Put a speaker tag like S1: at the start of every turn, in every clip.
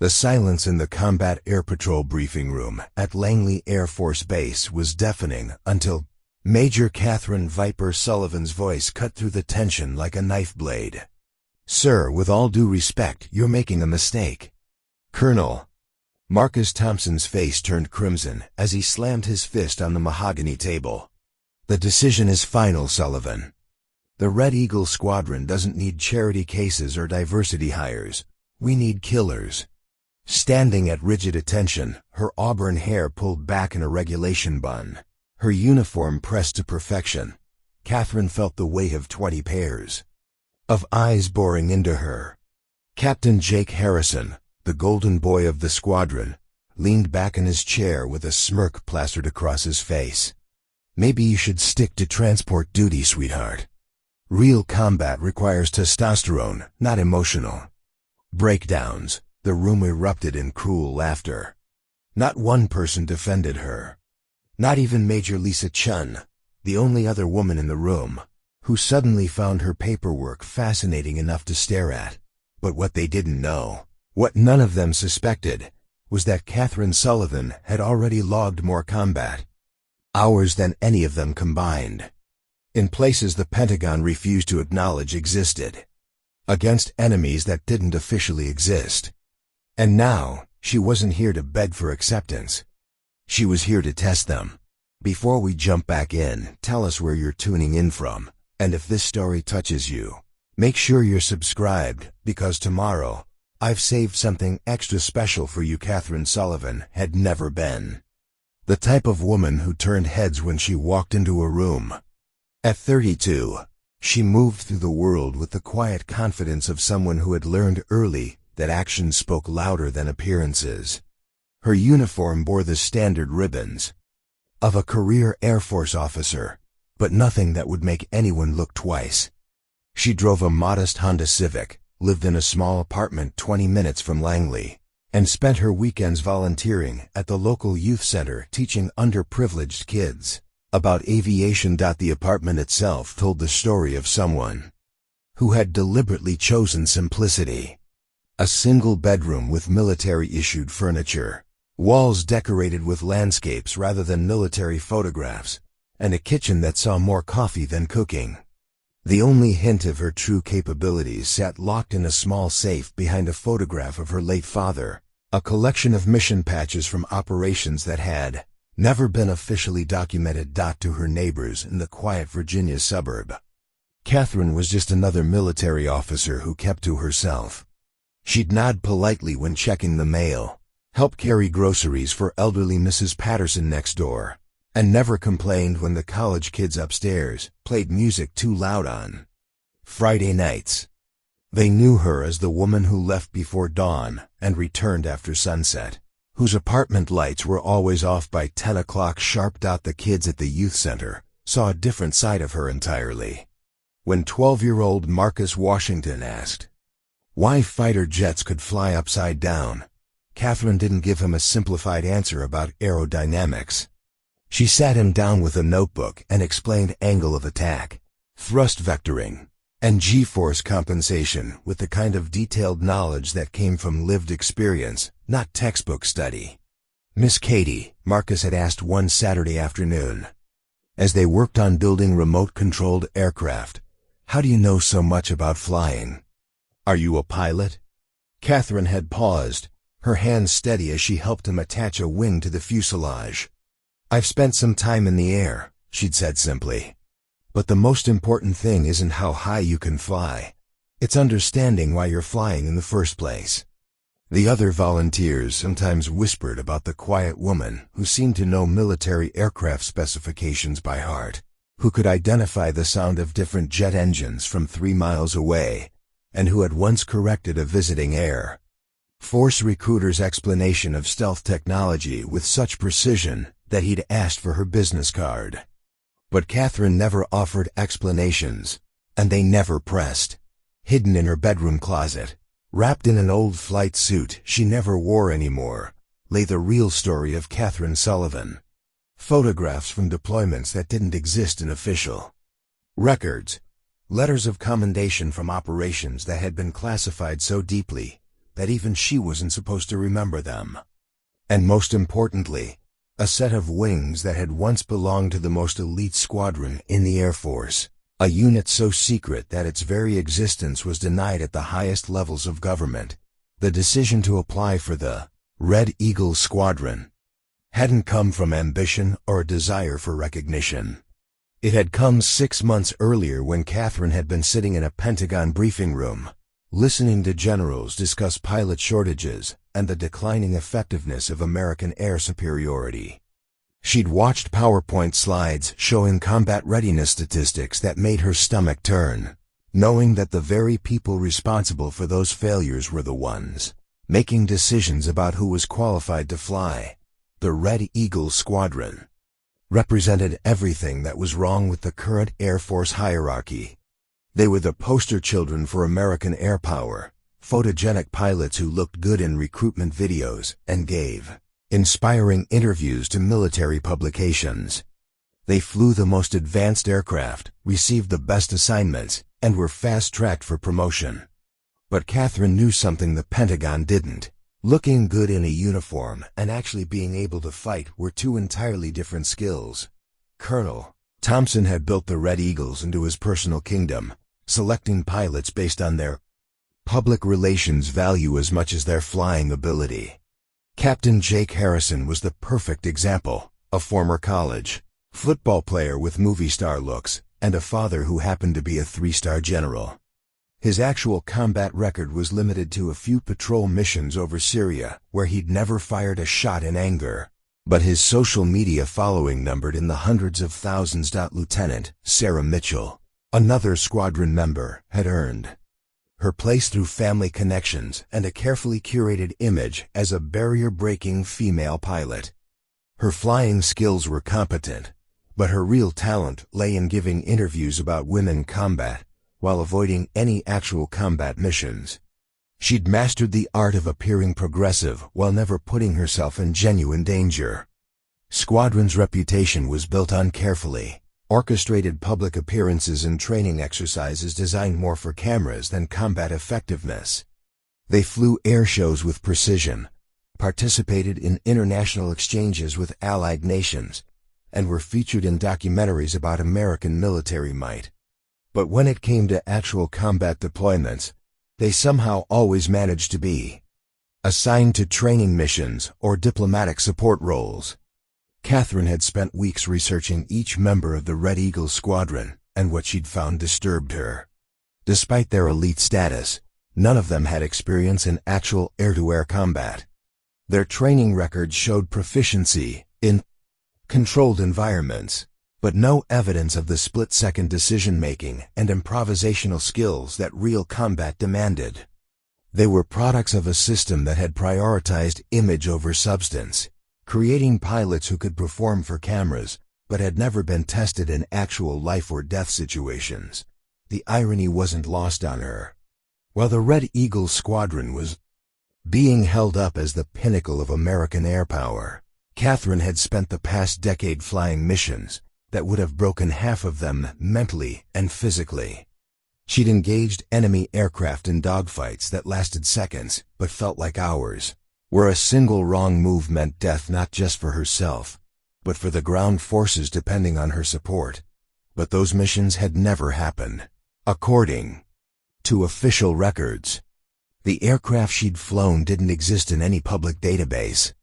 S1: The silence in the Combat Air Patrol briefing room at Langley Air Force Base was deafening until Major Catherine Viper Sullivan's voice cut through the tension like a knife blade. "Sir, with all due respect, you're making a mistake." "Colonel." Marcus Thompson's face turned crimson as he slammed his fist on the mahogany table. "The decision is final, Sullivan. The Red Eagle Squadron doesn't need charity cases or diversity hires. We need killers." Standing at rigid attention, her auburn hair pulled back in a regulation bun, her uniform pressed to perfection, Catherine felt the weight of 20 pairs of eyes boring into her. Captain Jake Harrison, the golden boy of the squadron, leaned back in his chair with a smirk plastered across his face. "Maybe you should stick to transport duty, sweetheart. Real combat requires testosterone, not emotional breakdowns." The room erupted in cruel laughter. Not one person defended her. Not even Major Lisa Chun, the only other woman in the room, who suddenly found her paperwork fascinating enough to stare at. But what they didn't know, what none of them suspected, was that Catherine Sullivan had already logged more combat hours than any of them combined, in places the Pentagon refused to acknowledge existed, against enemies that didn't officially exist. And now, she wasn't here to beg for acceptance. She was here to test them. Before we jump back in, tell us where you're tuning in from, and if this story touches you, make sure you're subscribed, because tomorrow, I've saved something extra special for you. Catherine Sullivan had never been the type of woman who turned heads when she walked into a room. At 32, she moved through the world with the quiet confidence of someone who had learned early that actions spoke louder than appearances. Her uniform bore the standard ribbons of a career Air Force officer, but nothing that would make anyone look twice. She drove a modest Honda Civic, lived in a small apartment 20 minutes from Langley, and spent her weekends volunteering at the local youth center teaching underprivileged kids about aviation. The apartment itself told the story of someone who had deliberately chosen simplicity. A single bedroom with military-issued furniture, walls decorated with landscapes rather than military photographs, and a kitchen that saw more coffee than cooking. The only hint of her true capabilities sat locked in a small safe behind a photograph of her late father, a collection of mission patches from operations that had never been officially documented. To her neighbors in the quiet Virginia suburb, Catherine was just another military officer who kept to herself. She'd nod politely when checking the mail, help carry groceries for elderly Mrs. Patterson next door, and never complained when the college kids upstairs played music too loud on Friday nights. They knew her as the woman who left before dawn and returned after sunset, whose apartment lights were always off by 10 o'clock sharp. The kids at the youth center saw a different side of her entirely. When 12-year-old Marcus Washington asked why fighter jets could fly upside down, Catherine didn't give him a simplified answer about aerodynamics. She sat him down with a notebook and explained angle of attack, thrust vectoring, and G-force compensation with the kind of detailed knowledge that came from lived experience, not textbook study. "Miss Katie," Marcus had asked one Saturday afternoon, as they worked on building remote-controlled aircraft, "how do you know so much about flying? Are you a pilot?" Catherine had paused, her hands steady as she helped him attach a wing to the fuselage. "I've spent some time in the air," she'd said simply. "But the most important thing isn't how high you can fly. It's understanding why you're flying in the first place." The other volunteers sometimes whispered about the quiet woman who seemed to know military aircraft specifications by heart, who could identify the sound of different jet engines from 3 miles away, and who had once corrected a visiting Air Force recruiter's explanation of stealth technology with such precision that he'd asked for her business card. But Catherine never offered explanations, and they never pressed. Hidden in her bedroom closet, wrapped in an old flight suit she never wore anymore, lay the real story of Catherine Sullivan. Photographs from deployments that didn't exist in official records. Letters of commendation from operations that had been classified so deeply that even she wasn't supposed to remember them. And most importantly, a set of wings that had once belonged to the most elite squadron in the Air Force, a unit so secret that its very existence was denied at the highest levels of government. The decision to apply for the Red Eagle Squadron hadn't come from ambition or a desire for recognition. It had come 6 months earlier when Catherine had been sitting in a Pentagon briefing room, listening to generals discuss pilot shortages and the declining effectiveness of American air superiority. She'd watched PowerPoint slides showing combat readiness statistics that made her stomach turn, knowing that the very people responsible for those failures were the ones making decisions about who was qualified to fly. The Red Eagle Squadron represented everything that was wrong with the current Air Force hierarchy. They were the poster children for American air power, photogenic pilots who looked good in recruitment videos and gave inspiring interviews to military publications. They flew the most advanced aircraft, received the best assignments, and were fast-tracked for promotion. But Catherine knew something the Pentagon didn't. Looking good in a uniform and actually being able to fight were two entirely different skills. Colonel Thompson had built the Red Eagles into his personal kingdom, selecting pilots based on their public relations value as much as their flying ability. Captain Jake Harrison was the perfect example, a former college football player with movie star looks and a father who happened to be a 3-star general. His actual combat record was limited to a few patrol missions over Syria, where he'd never fired a shot in anger. But his social media following numbered in the hundreds of thousands. Lieutenant Sarah Mitchell, another squadron member, had earned her place through family connections and a carefully curated image as a barrier-breaking female pilot. Her flying skills were competent, but her real talent lay in giving interviews about women combat while avoiding any actual combat missions. She'd mastered the art of appearing progressive while never putting herself in genuine danger. Squadron's reputation was built on carefully orchestrated public appearances and training exercises designed more for cameras than combat effectiveness. They flew air shows with precision, participated in international exchanges with allied nations, and were featured in documentaries about American military might. But when it came to actual combat deployments, they somehow always managed to be assigned to training missions or diplomatic support roles. Catherine had spent weeks researching each member of the Red Eagle Squadron, and what she'd found disturbed her. Despite their elite status, none of them had experience in actual air-to-air combat. Their training records showed proficiency in controlled environments, but no evidence of the split-second decision-making and improvisational skills that real combat demanded. They were products of a system that had prioritized image over substance, creating pilots who could perform for cameras, but had never been tested in actual life-or-death situations. The irony wasn't lost on her. While the Red Eagle Squadron was being held up as the pinnacle of American air power, Catherine had spent the past decade flying missions that would have broken half of them mentally and physically. She'd engaged enemy aircraft in dogfights that lasted seconds but felt like hours, where a single wrong move meant death not just for herself, but for the ground forces depending on her support. But those missions had never happened. According to official records, the aircraft she'd flown didn't exist in any public database.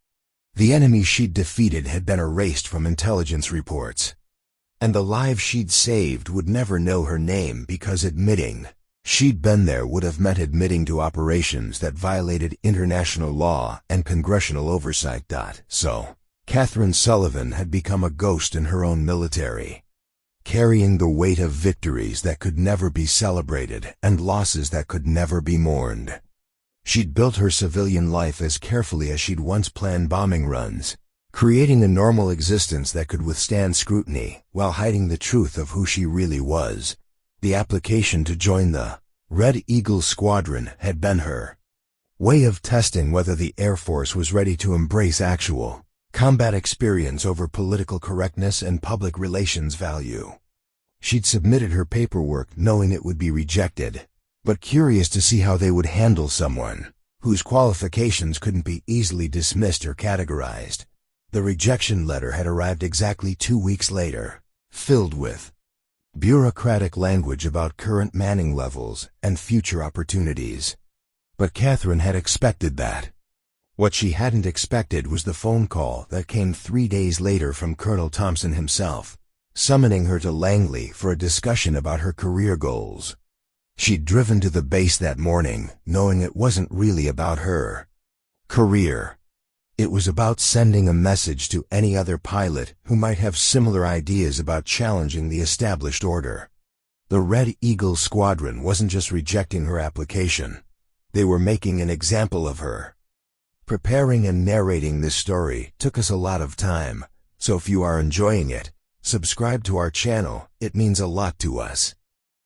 S1: The enemy she'd defeated had been erased from intelligence reports, and the lives she'd saved would never know her name because admitting she'd been there would have meant admitting to operations that violated international law and congressional oversight. So, Catherine Sullivan had become a ghost in her own military, carrying the weight of victories that could never be celebrated and losses that could never be mourned. She'd built her civilian life as carefully as she'd once planned bombing runs, creating a normal existence that could withstand scrutiny while hiding the truth of who she really was. The application to join the Red Eagle Squadron had been her way of testing whether the Air Force was ready to embrace actual combat experience over political correctness and public relations value. She'd submitted her paperwork knowing it would be rejected, but curious to see how they would handle someone whose qualifications couldn't be easily dismissed or categorized. The rejection letter had arrived exactly 2 weeks later, filled with bureaucratic language about current manning levels and future opportunities. But Catherine had expected that. What she hadn't expected was the phone call that came 3 days later from Colonel Thompson himself, summoning her to Langley for a discussion about her career goals. She'd driven to the base that morning, knowing it wasn't really about her career. It was about sending a message to any other pilot who might have similar ideas about challenging the established order. The Red Eagle Squadron wasn't just rejecting her application. They were making an example of her. Preparing and narrating this story took us a lot of time, so if you are enjoying it, subscribe to our channel. It means a lot to us.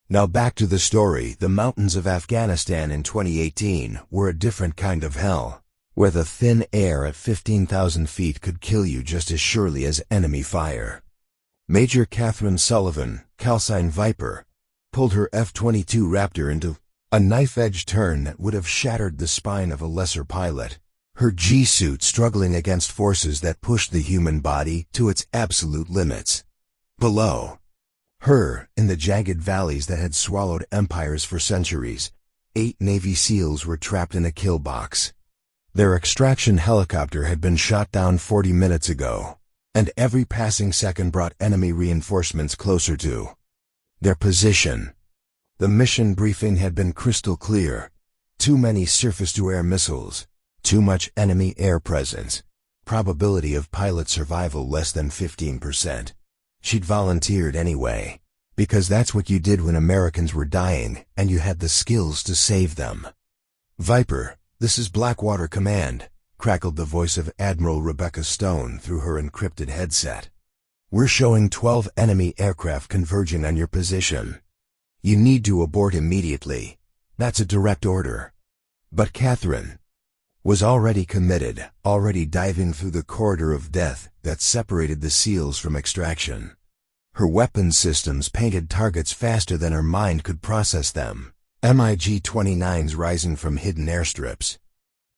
S1: Now back to the story. The mountains of Afghanistan in 2018 were a different kind of hell, where the thin air at 15,000 feet could kill you just as surely as enemy fire. Major Catherine Sullivan, Calcine Viper, pulled her F-22 Raptor into a knife-edge turn that would have shattered the spine of a lesser pilot, her G-suit struggling against forces that pushed the human body to its absolute limits. Below her, in the jagged valleys that had swallowed empires for centuries, 8 Navy SEALs were trapped in a kill box. Their extraction helicopter had been shot down 40 minutes ago, and every passing second brought enemy reinforcements closer to their position. The mission briefing had been crystal clear. Too many surface-to-air missiles, too much enemy air presence, probability of pilot survival less than 15%. She'd volunteered anyway, because that's what you did when Americans were dying and you had the skills to save them. "Viper, this is Blackwater Command," crackled the voice of Admiral Rebecca Stone through her encrypted headset. "We're showing 12 enemy aircraft converging on your position. You need to abort immediately. That's a direct order." But Catherine was already committed, already diving through the corridor of death that separated the SEALs from extraction. Her weapons systems painted targets faster than her mind could process them. MiG-29s rising from hidden airstrips,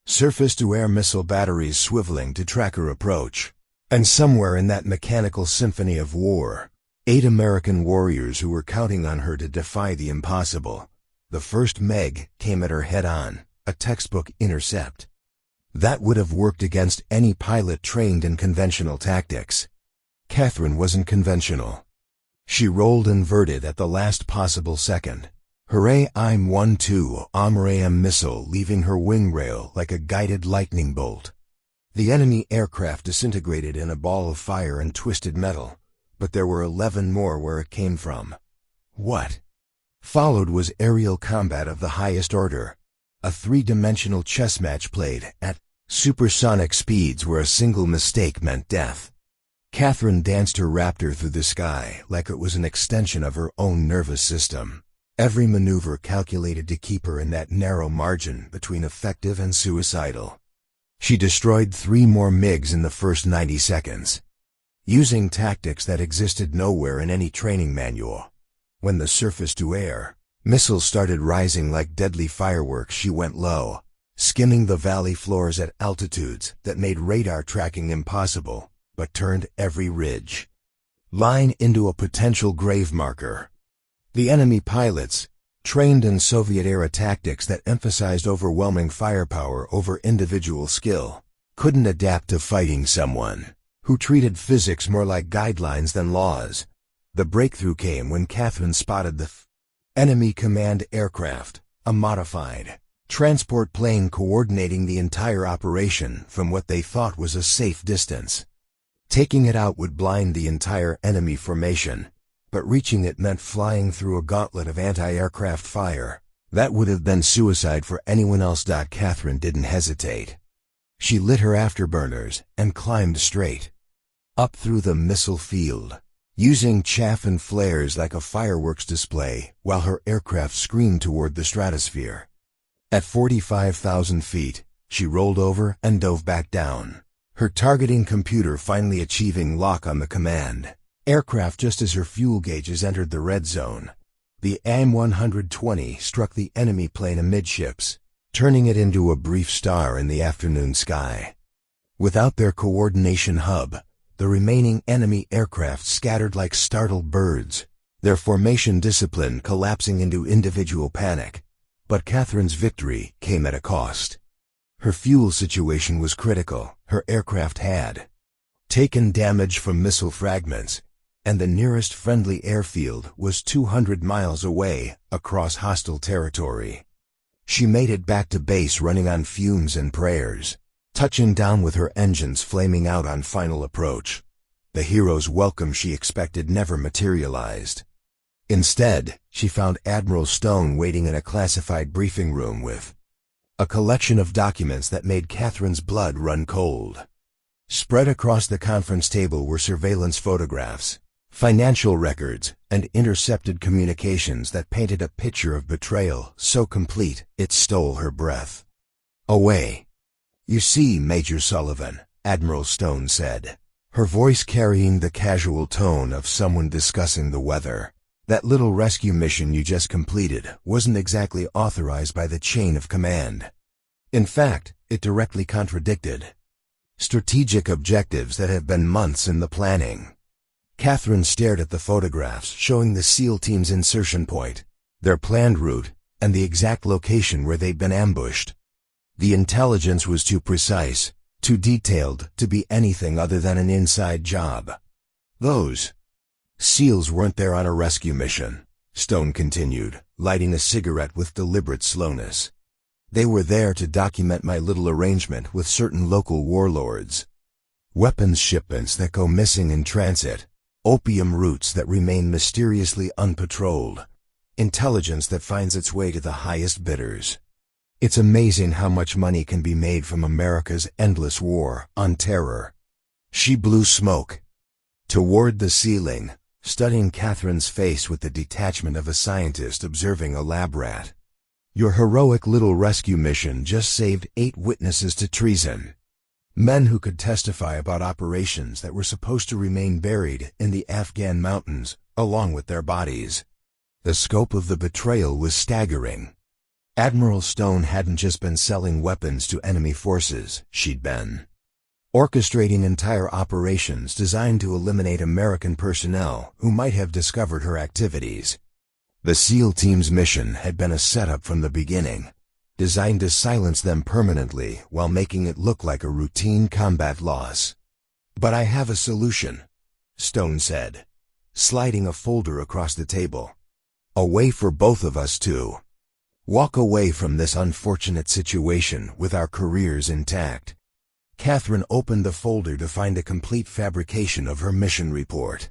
S1: surface-to-air missile batteries swiveling to track her approach. And somewhere in that mechanical symphony of war, 8 American warriors who were counting on her to defy the impossible. The first Meg came at her head-on, a textbook intercept. That would have worked against any pilot trained in conventional tactics. Catherine wasn't conventional. She rolled inverted at the last possible second. Her AIM-12 AIM missile leaving her wing rail like a guided lightning bolt. The enemy aircraft disintegrated in a ball of fire and twisted metal, but there were 11 more where it came from. What followed was aerial combat of the highest order, a 3-dimensional chess match played at supersonic speeds where a single mistake meant death. Catherine danced her Raptor through the sky like it was an extension of her own nervous system. Every maneuver calculated to keep her in that narrow margin between effective and suicidal. She destroyed 3 more MiGs in the first 90 seconds, using tactics that existed nowhere in any training manual. When the surface-to-air missiles started rising like deadly fireworks, she went low, skimming the valley floors at altitudes that made radar tracking impossible, but turned every ridge line into a potential grave marker. The enemy pilots, trained in Soviet-era tactics that emphasized overwhelming firepower over individual skill, couldn't adapt to fighting someone who treated physics more like guidelines than laws. The breakthrough came when Catherine spotted the enemy command aircraft, a modified transport plane coordinating the entire operation from what they thought was a safe distance. Taking it out would blind the entire enemy formation, but reaching it meant flying through a gauntlet of anti-aircraft fire. That would have been suicide for anyone else. Catherine didn't hesitate. She lit her afterburners and climbed straight up through the missile field, using chaff and flares like a fireworks display while her aircraft screamed toward the stratosphere. At 45,000 feet, she rolled over and dove back down, her targeting computer finally achieving lock on the command aircraft just as her fuel gauges entered the red zone. The AIM-120 struck the enemy plane amidships, turning it into a brief star in the afternoon sky. Without their coordination hub, the remaining enemy aircraft scattered like startled birds, their formation discipline collapsing into individual panic. But Catherine's victory came at a cost. Her fuel situation was critical. Her aircraft had taken damage from missile fragments, and the nearest friendly airfield was 200 miles away, across hostile territory. She made it back to base running on fumes and prayers, touching down with her engines flaming out on final approach. The hero's welcome she expected never materialized. Instead, she found Admiral Stone waiting in a classified briefing room with a collection of documents that made Catherine's blood run cold. Spread across the conference table were surveillance photographs, financial records, and intercepted communications that painted a picture of betrayal so complete it stole her breath away. "You see, Major Sullivan," Admiral Stone said, her voice carrying the casual tone of someone discussing the weather, "that little rescue mission you just completed wasn't exactly authorized by the chain of command. In fact, it directly contradicted strategic objectives that have been months in the planning." Catherine stared at the photographs showing the SEAL team's insertion point, their planned route, and the exact location where they'd been ambushed. The intelligence was too precise, too detailed to be anything other than an inside job. "Those SEALs weren't there on a rescue mission," Stone continued, lighting a cigarette with deliberate slowness. "They were there to document my little arrangement with certain local warlords. Weapons shipments that go missing in transit, opium routes that remain mysteriously unpatrolled, intelligence that finds its way to the highest bidders. It's amazing how much money can be made from America's endless war on terror." She blew smoke toward the ceiling, studying Catherine's face with the detachment of a scientist observing a lab rat. "Your heroic little rescue mission just saved 8 witnesses to treason. Men who could testify about operations that were supposed to remain buried in the Afghan mountains, along with their bodies." The scope of the betrayal was staggering. Admiral Stone hadn't just been selling weapons to enemy forces, she'd been orchestrating entire operations designed to eliminate American personnel who might have discovered her activities. The SEAL team's mission had been a setup from the beginning, designed to silence them permanently while making it look like a routine combat loss. "But I have a solution," Stone said, sliding a folder across the table. "A way for both of us to walk away from this unfortunate situation with our careers intact." Catherine opened the folder to find a complete fabrication of her mission report.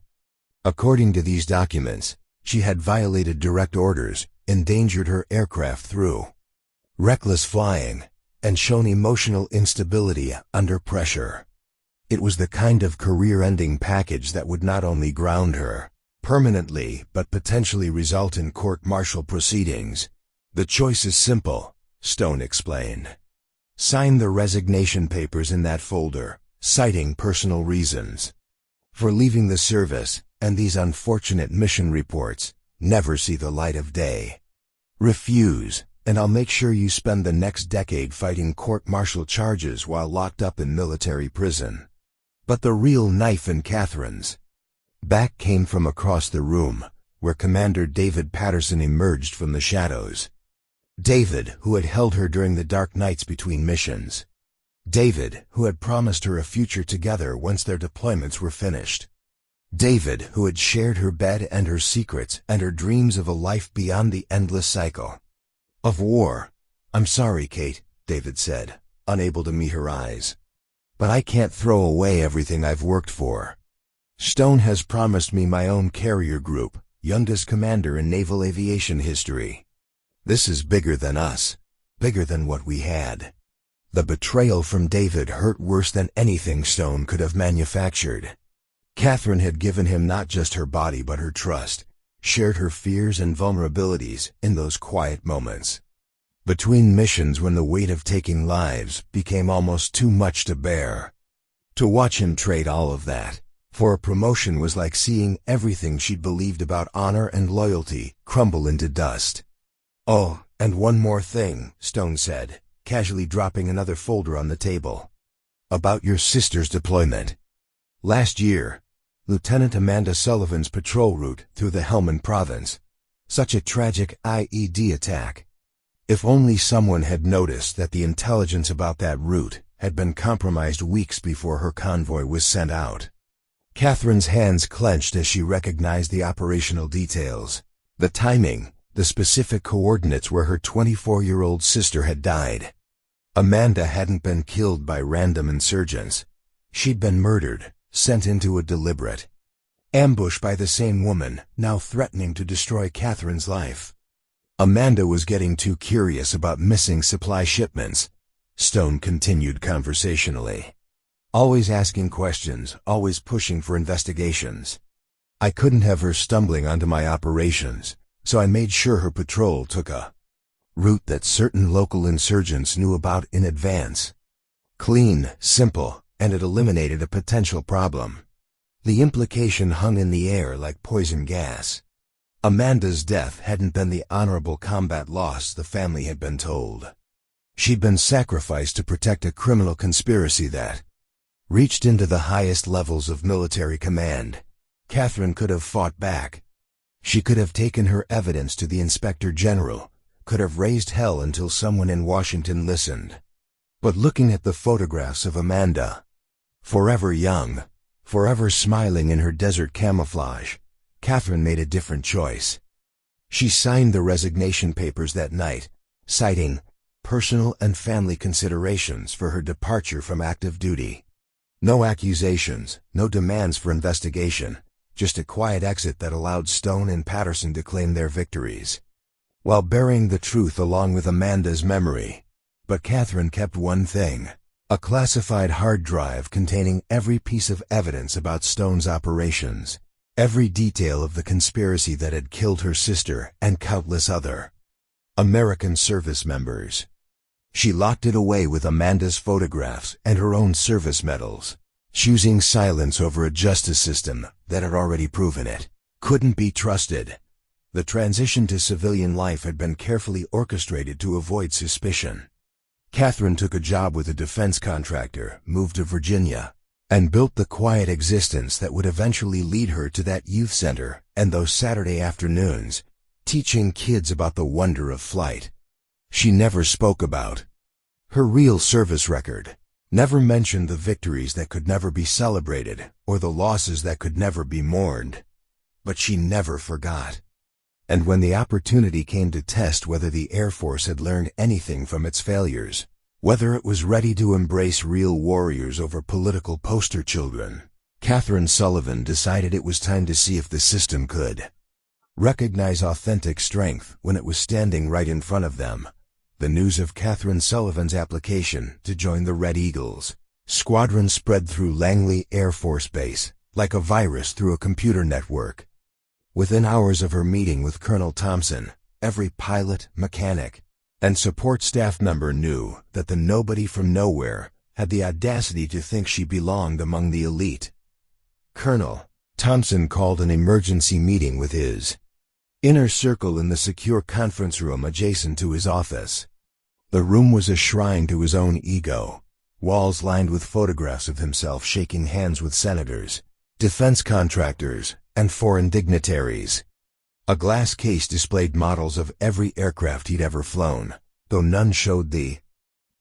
S1: According to these documents, she had violated direct orders, endangered her aircraft through reckless flying, and shown emotional instability under pressure. It was the kind of career-ending package that would not only ground her permanently but potentially result in court-martial proceedings. "The choice is simple," Stone explained. "Sign the resignation papers in that folder, citing personal reasons for leaving the service, and these unfortunate mission reports never see the light of day. Refuse, and I'll make sure you spend the next decade fighting court-martial charges while locked up in military prison." But the real knife in Catherine's back came from across the room, where Commander David Patterson emerged from the shadows. David, who had held her during the dark nights between missions. David, who had promised her a future together once their deployments were finished. David, who had shared her bed and her secrets and her dreams of a life beyond the endless cycle of war. "I'm sorry, Kate," David said, unable to meet her eyes. "But I can't throw away everything I've worked for. Stone has promised me my own carrier group, youngest commander in naval aviation history. This is bigger than us, bigger than what we had." The betrayal from David hurt worse than anything Stone could have manufactured. Catherine had given him not just her body but her trust, shared her fears and vulnerabilities in those quiet moments between missions when the weight of taking lives became almost too much to bear. To watch him trade all of that for a promotion was like seeing everything she'd believed about honor and loyalty crumble into dust. "Oh, "And one more thing," Stone said, casually dropping another folder on the table. "About your sister's deployment. Last year, Lieutenant Amanda Sullivan's patrol route through the Helmand province. Such a tragic IED attack. If only someone had noticed that the intelligence about that route had been compromised weeks before her convoy was sent out." Catherine's hands clenched as she recognized the operational details. The timing, the specific coordinates where her 24-year-old sister had died. Amanda hadn't been killed by random insurgents. She'd been murdered, sent into a deliberate ambush by the same woman, now threatening to destroy Catherine's life. Amanda was getting too curious about missing supply shipments, Stone continued conversationally. Always asking questions, always pushing for investigations. I couldn't have her stumbling onto my operations, so I made sure her patrol took a route that certain local insurgents knew about in advance. Clean, simple, and it eliminated a potential problem. The implication hung in the air like poison gas. Amanda's death hadn't been the honorable combat loss the family had been told. She'd been sacrificed to protect a criminal conspiracy that reached into the highest levels of military command. Catherine could have fought back. She could have taken her evidence to the Inspector General, could have raised hell until someone in Washington listened. But looking at the photographs of Amanda, forever young, forever smiling in her desert camouflage, Catherine made a different choice. She signed the resignation papers that night, citing personal and family considerations for her departure from active duty. No accusations, no demands for investigation, just a quiet exit that allowed Stone and Patterson to claim their victories, while burying the truth along with Amanda's memory. But Catherine kept one thing, a classified hard drive containing every piece of evidence about Stone's operations, every detail of the conspiracy that had killed her sister and countless other American service members. She locked it away with Amanda's photographs and her own service medals, choosing silence over a justice system that had already proven it couldn't be trusted. The transition to civilian life had been carefully orchestrated to avoid suspicion. Catherine took a job with a defense contractor, moved to Virginia, and built the quiet existence that would eventually lead her to that youth center and those Saturday afternoons, teaching kids about the wonder of flight. She never spoke about her real service record, never mentioned the victories that could never be celebrated or the losses that could never be mourned. But she never forgot. And when the opportunity came to test whether the Air Force had learned anything from its failures, whether it was ready to embrace real warriors over political poster children, Catherine Sullivan decided it was time to see if the system could recognize authentic strength when it was standing right in front of them. The news of Catherine Sullivan's application to join the Red Eagles squadron spread through Langley Air Force Base like a virus through a computer network. Within hours of her meeting with Colonel Thompson, every pilot, mechanic, and support staff member knew that the nobody from nowhere had the audacity to think she belonged among the elite. Colonel Thompson called an emergency meeting with his inner circle in the secure conference room adjacent to his office. The room was a shrine to his own ego, walls lined with photographs of himself shaking hands with senators, defense contractors, and foreign dignitaries. A glass case displayed models of every aircraft he'd ever flown, though none showed the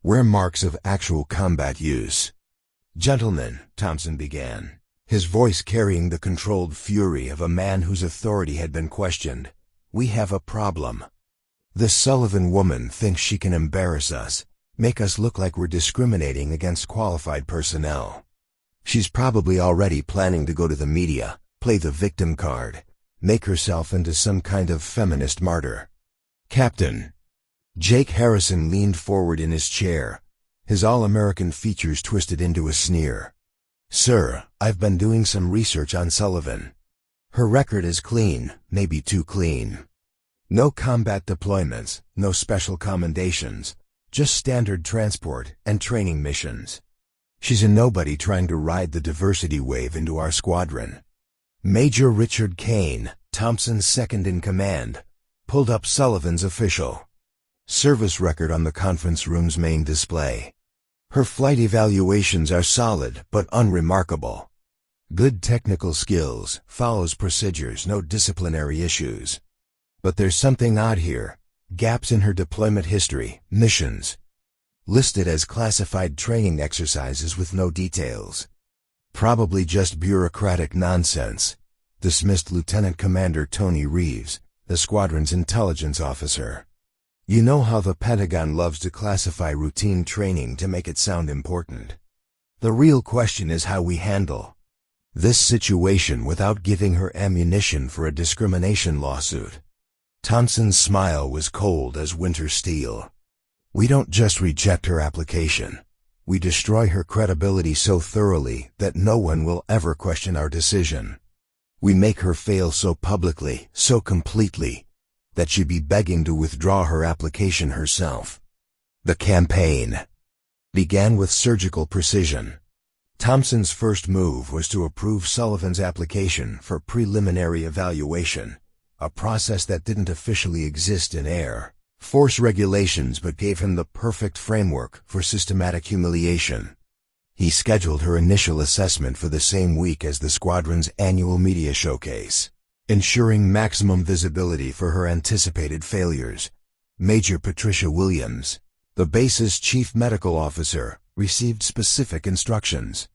S1: wear marks of actual combat use. "Gentlemen," Thompson began, his voice carrying the controlled fury of a man whose authority had been questioned, "we have a problem. This Sullivan woman thinks she can embarrass us, make us look like we're discriminating against qualified personnel. She's probably already planning to go to the media, play the victim card, make herself into some kind of feminist martyr." Captain Jake Harrison leaned forward in his chair, his all-American features twisted into a sneer. "Sir, I've been doing some research on Sullivan. Her record is clean, maybe too clean. No combat deployments, no special commendations, just standard transport and training missions. She's a nobody trying to ride the diversity wave into our squadron." Major Richard Kane, Thompson's second in command, pulled up Sullivan's official service record on the conference room's main display. Her flight evaluations are solid but unremarkable. Good technical skills, follows procedures, no disciplinary issues. But there's something odd here. Gaps in her deployment history, missions. Listed as classified training exercises with no details. Probably just bureaucratic nonsense. Dismissed Lieutenant Commander Tony Reeves, the squadron's intelligence officer. You know how the Pentagon loves to classify routine training to make it sound important. The real question is how we handle this situation without giving her ammunition for a discrimination lawsuit. Thompson's smile was cold as winter steel. We don't just reject her application. We destroy her credibility so thoroughly that no one will ever question our decision. We make her fail so publicly, so completely, that she'd be begging to withdraw her application herself. The campaign began with surgical precision. Thompson's first move was to approve Sullivan's application for preliminary evaluation, a process that didn't officially exist in Air Force regulations but gave him the perfect framework for systematic humiliation. He scheduled her initial assessment for the same week as the squadron's annual media showcase, ensuring maximum visibility for her anticipated failures. Major Patricia Williams, the base's chief medical officer, received specific instructions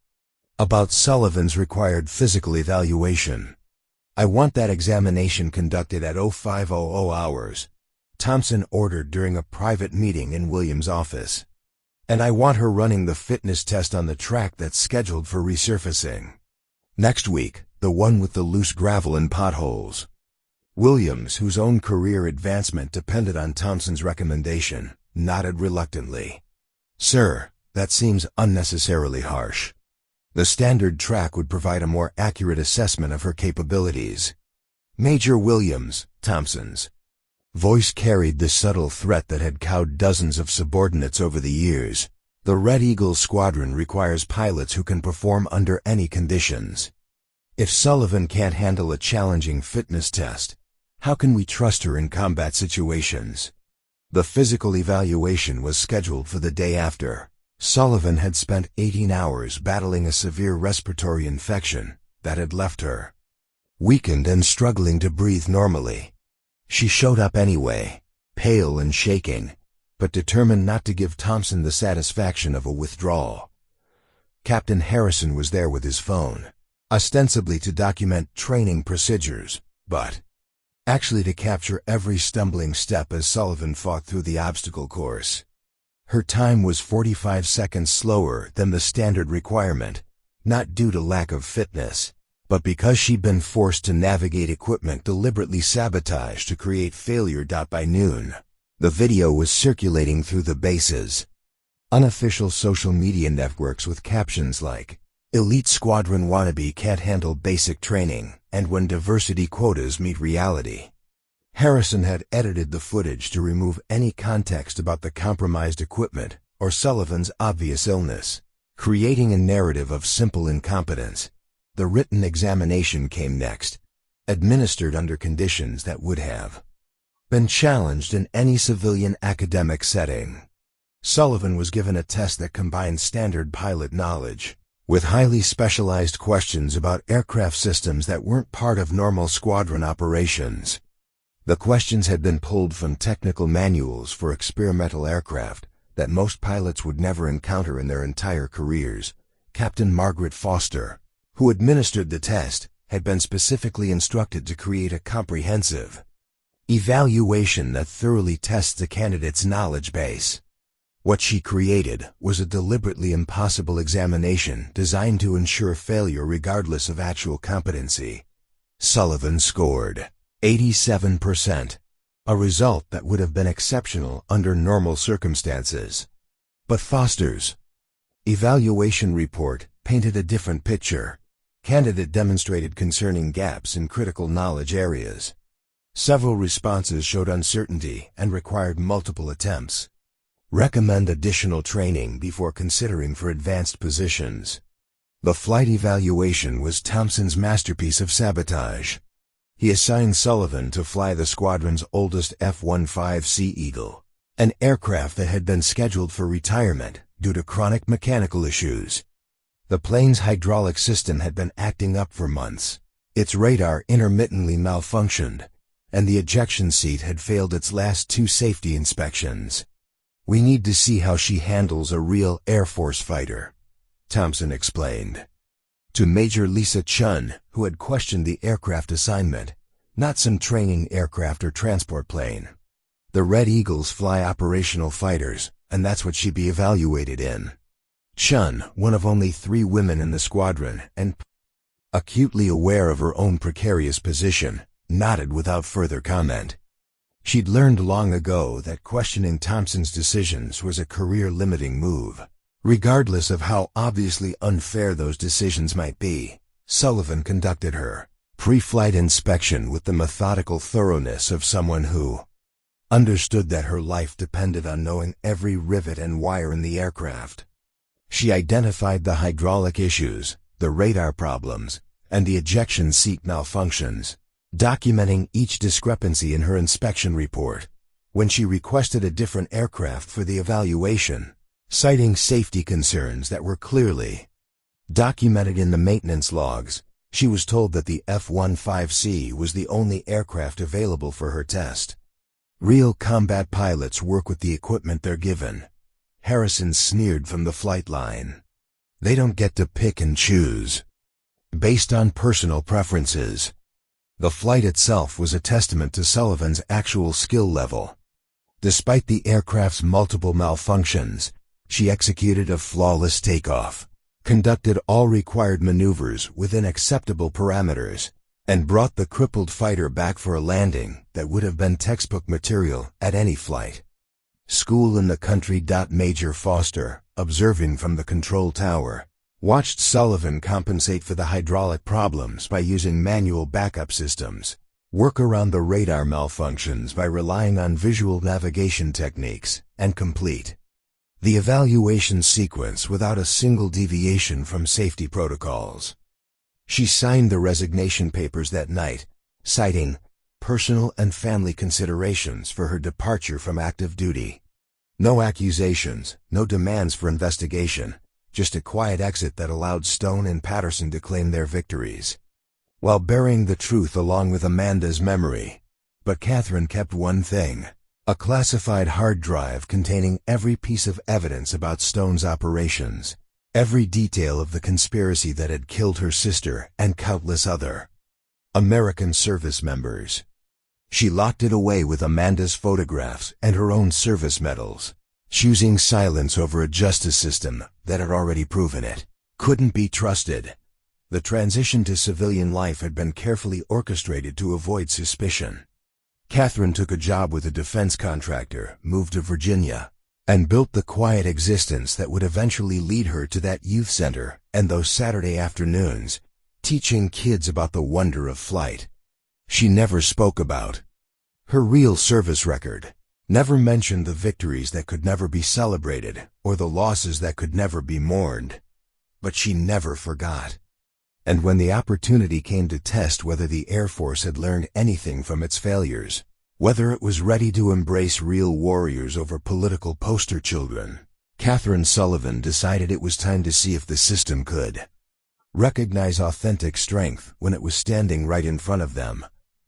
S1: about Sullivan's required physical evaluation. I want that examination conducted at 0500 hours, Thompson ordered during a private meeting in Williams' office. And I want her running the fitness test on the track that's scheduled for resurfacing next week, the one with the loose gravel and potholes. Williams, whose own career advancement depended on Thompson's recommendation, nodded reluctantly. Sir, that seems unnecessarily harsh. The standard track would provide a more accurate assessment of her capabilities. Major Williams, Thompson's voice carried the subtle threat that had cowed dozens of subordinates over the years. The Red Eagle squadron requires pilots who can perform under any conditions. If Sullivan can't handle a challenging fitness test, how can we trust her in combat situations? The physical evaluation was scheduled for the day after. Sullivan had spent 18 hours battling a severe respiratory infection that had left her weakened and struggling to breathe normally. She showed up anyway, pale and shaking, but determined not to give Thompson the satisfaction of a withdrawal. Captain Harrison was there with his phone, ostensibly to document training procedures, but actually to capture every stumbling step as Sullivan fought through the obstacle course. Her time was 45 seconds slower than the standard requirement, not due to lack of fitness, but because she'd been forced to navigate equipment deliberately sabotaged to create failure. By noon, the video was circulating through the base's unofficial social media networks with captions like, "Elite Squadron wannabe can't handle basic training," and "When diversity quotas meet reality." Harrison had edited the footage to remove any context about the compromised equipment or Sullivan's obvious illness, creating a narrative of simple incompetence. The written examination came next, administered under conditions that would have been challenged in any civilian academic setting. Sullivan was given a test that combined standard pilot knowledge with highly specialized questions about aircraft systems that weren't part of normal squadron operations. The questions had been pulled from technical manuals for experimental aircraft that most pilots would never encounter in their entire careers. Captain Margaret Foster, who administered the test, had been specifically instructed to create a comprehensive evaluation that thoroughly tests a candidate's knowledge base. What she created was a deliberately impossible examination designed to ensure failure regardless of actual competency. Sullivan scored 87%, a result that would have been exceptional under normal circumstances. But Foster's evaluation report painted a different picture. Candidate demonstrated concerning gaps in critical knowledge areas. Several responses showed uncertainty and required multiple attempts. Recommend additional training before considering for advanced positions. The flight evaluation was Thompson's masterpiece of sabotage. He assigned Sullivan to fly the squadron's oldest F-15C Eagle, an aircraft that had been scheduled for retirement due to chronic mechanical issues. The plane's hydraulic system had been acting up for months. Its radar intermittently malfunctioned, and the ejection seat had failed its last 2 safety inspections. "We need to see how she handles a real Air Force fighter," Thompson explained. To Major Lisa Chun, who had questioned the aircraft assignment, not some training aircraft or transport plane. The Red Eagles fly operational fighters, and that's what she'd be evaluated in. Chun, one of only 3 women in the squadron, and acutely aware of her own precarious position, nodded without further comment. She'd learned long ago that questioning Thompson's decisions was a career-limiting move. Regardless of how obviously unfair those decisions might be, Sullivan conducted her pre-flight inspection with the methodical thoroughness of someone who understood that her life depended on knowing every rivet and wire in the aircraft. She identified the hydraulic issues, the radar problems, and the ejection seat malfunctions, documenting each discrepancy in her inspection report. When she requested a different aircraft for the evaluation, citing safety concerns that were clearly documented in the maintenance logs, she was told that the F-15C was the only aircraft available for her test. "Real combat pilots work with the equipment they're given," Harrison sneered from the flight line. "They don't get to pick and choose based on personal preferences." The flight itself was a testament to Sullivan's actual skill level. Despite the aircraft's multiple malfunctions, she executed a flawless takeoff, conducted all required maneuvers within acceptable parameters, and brought the crippled fighter back for a landing that would have been textbook material at any flight. "School in the country." Major Foster, observing from the control tower, watched Sullivan compensate for the hydraulic problems by using manual backup systems, work around the radar malfunctions by relying on visual navigation techniques, and complete the evaluation sequence without a single deviation from safety protocols. She signed the resignation papers that night, citing personal and family considerations for her departure from active duty. No accusations, no demands for investigation, just a quiet exit that allowed Stone and Patterson to claim their victories, while burying the truth along with Amanda's memory. But Catherine kept one thing: a classified hard drive containing every piece of evidence about Stone's operations, every detail of the conspiracy that had killed her sister and countless other American service members. She locked it away with Amanda's photographs and her own service medals, choosing silence over a justice system that had already proven it couldn't be trusted. The transition to civilian life had been carefully orchestrated to avoid suspicion. Catherine took a job with a defense contractor, moved to Virginia, and built the quiet existence that would eventually lead her to that youth center and those Saturday afternoons, teaching kids about the wonder of flight. She never spoke about her real service record, never mentioned the victories that could never be celebrated or the losses that could never be mourned. But she never forgot. And when the opportunity came to test whether the Air Force had learned anything from its failures, whether it was ready to embrace real warriors over political poster children, Catherine Sullivan decided it was time to see if the system could recognize authentic strength when it was standing right in front of them.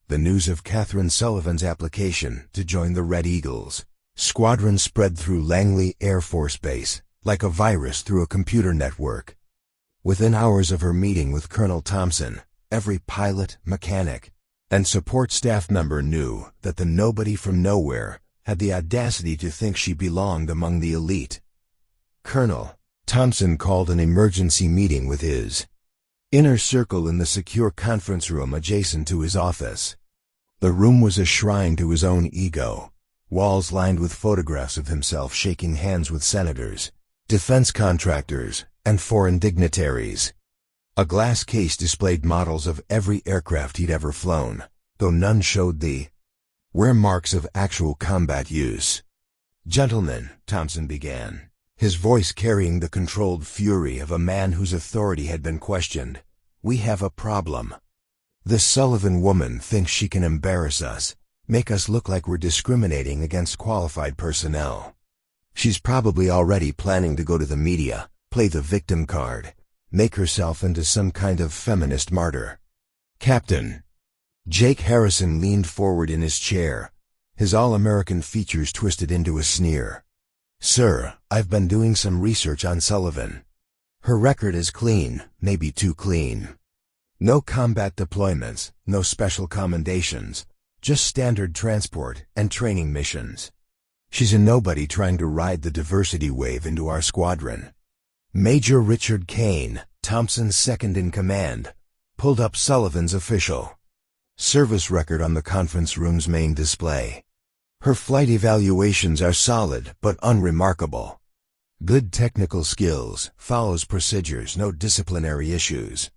S1: The news of Catherine Sullivan's application to join the Red Eagles squadron spread through Langley Air Force Base like a virus through a computer network. Within hours of her meeting with Colonel Thompson, every pilot, mechanic, and support staff member knew that the nobody from nowhere had the audacity to think she belonged among the elite. Colonel Thompson called an emergency meeting with his inner circle in the secure conference room adjacent to his office. The room was a shrine to his own ego, walls lined with photographs of himself shaking hands with senators, defense contractors, and foreign dignitaries. A glass case displayed models of every aircraft he'd ever flown, though none showed the wear marks of actual combat use. "Gentlemen," Thompson began, his voice carrying the controlled fury of a man whose authority had been questioned, "we have a problem. This Sullivan woman thinks she can embarrass us, make us look like we're discriminating against qualified personnel. She's probably already planning to go to the media, play the victim card, make herself into some kind of feminist martyr. Captain. Jake Harrison leaned forward in his chair, his all-American features twisted into a sneer. Sir, I've been doing some research on Sullivan. Her record is clean, maybe too clean. No combat deployments, no special commendations, just standard transport and training missions. She's a nobody trying to ride the diversity wave into our squadron. Major Richard Kane, Thompson's second-in-command, pulled up Sullivan's official service record on the conference room's main display. Her flight evaluations are solid but unremarkable. Good technical skills, follows procedures, no disciplinary issues.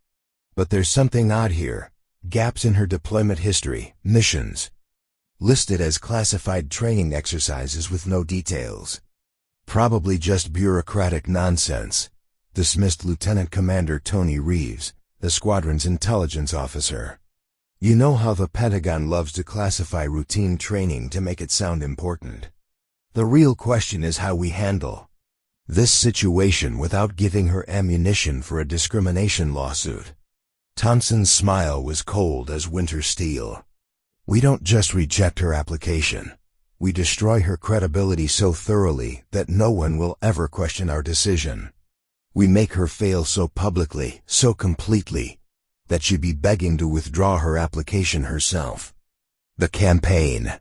S1: But there's something odd here. Gaps in her deployment history, missions. Listed as classified training exercises with no details. Probably just bureaucratic nonsense, dismissed Lieutenant Commander Tony Reeves, the squadron's intelligence officer. You know how the Pentagon loves to classify routine training to make it sound important. The real question is how we handle this situation without giving her ammunition for a discrimination lawsuit. Thompson's smile was cold as winter steel. We don't just reject her application. We destroy her credibility so thoroughly that no one will ever question our decision. We make her fail so publicly, so completely, that she'd be begging to withdraw her application herself. The campaign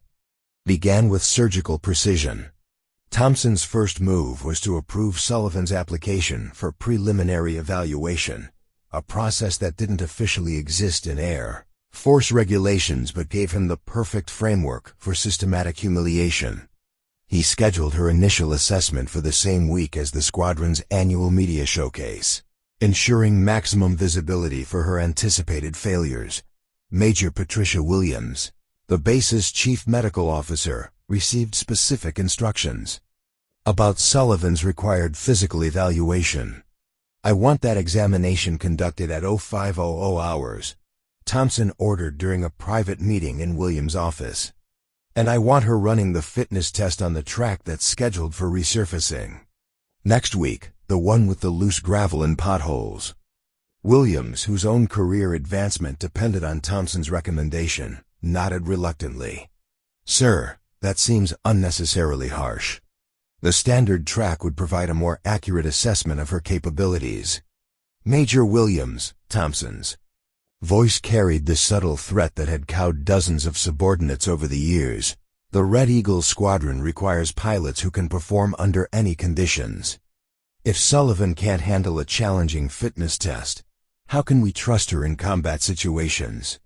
S1: began with surgical precision. Thompson's first move was to approve Sullivan's application for preliminary evaluation, a process that didn't officially exist in Air Force regulations but gave him the perfect framework for systematic humiliation. He scheduled her initial assessment for the same week as the squadron's annual media showcase, ensuring maximum visibility for her anticipated failures. Major Patricia Williams, the base's chief medical officer, received specific instructions about Sullivan's required physical evaluation. I want that examination conducted at 0500 hours, Thompson ordered during a private meeting in Williams' office. And I want her running the fitness test on the track that's scheduled for resurfacing next week, the one with the loose gravel and potholes. Williams, whose own career advancement depended on Thompson's recommendation, nodded reluctantly. Sir, that seems unnecessarily harsh. The standard track would provide a more accurate assessment of her capabilities. Major Williams, Thompson's voice carried the subtle threat that had cowed dozens of subordinates over the years. The Red Eagle squadron requires pilots who can perform under any conditions. If Sullivan can't handle a challenging fitness test, how can we trust her in combat situations?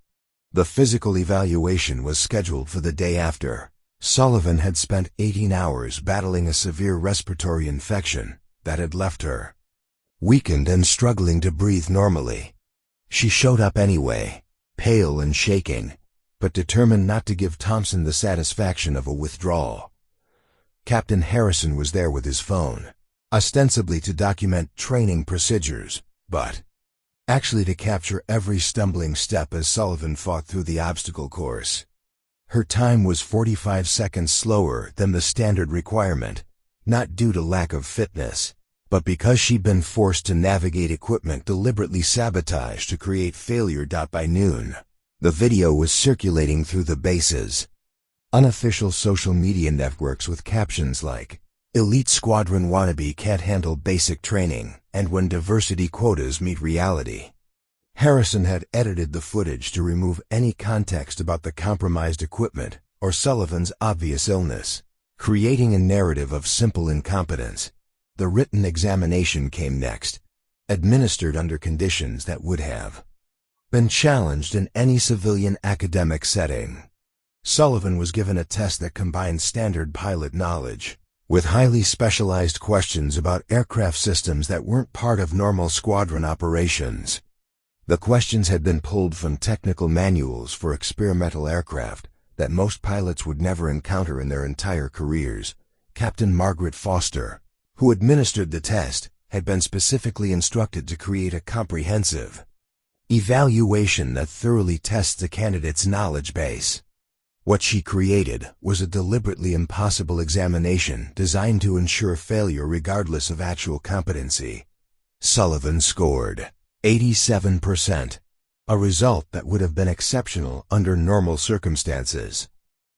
S1: The physical evaluation was scheduled for the day after. Sullivan had spent 18 hours battling a severe respiratory infection that had left her weakened and struggling to breathe normally. She showed up anyway, pale and shaking, but determined not to give Thompson the satisfaction of a withdrawal. Captain Harrison was there with his phone, ostensibly to document training procedures, but actually to capture every stumbling step as Sullivan fought through the obstacle course. Her time was 45 seconds slower than the standard requirement, not due to lack of fitness, but because she'd been forced to navigate equipment deliberately sabotaged to create failure. By noon, the video was circulating through the base's unofficial social media networks with captions like, "Elite Squadron wannabe can't handle basic training," and "When diversity quotas meet reality." Harrison had edited the footage to remove any context about the compromised equipment or Sullivan's obvious illness, creating a narrative of simple incompetence. The written examination came next, administered under conditions that would have been challenged in any civilian academic setting. Sullivan was given a test that combined standard pilot knowledge with highly specialized questions about aircraft systems that weren't part of normal squadron operations. The questions had been pulled from technical manuals for experimental aircraft that most pilots would never encounter in their entire careers. Captain Margaret Foster, who administered the test, had been specifically instructed to create a comprehensive evaluation that thoroughly tests a candidate's knowledge base. What she created was a deliberately impossible examination designed to ensure failure regardless of actual competency. Sullivan scored 87%, a result that would have been exceptional under normal circumstances.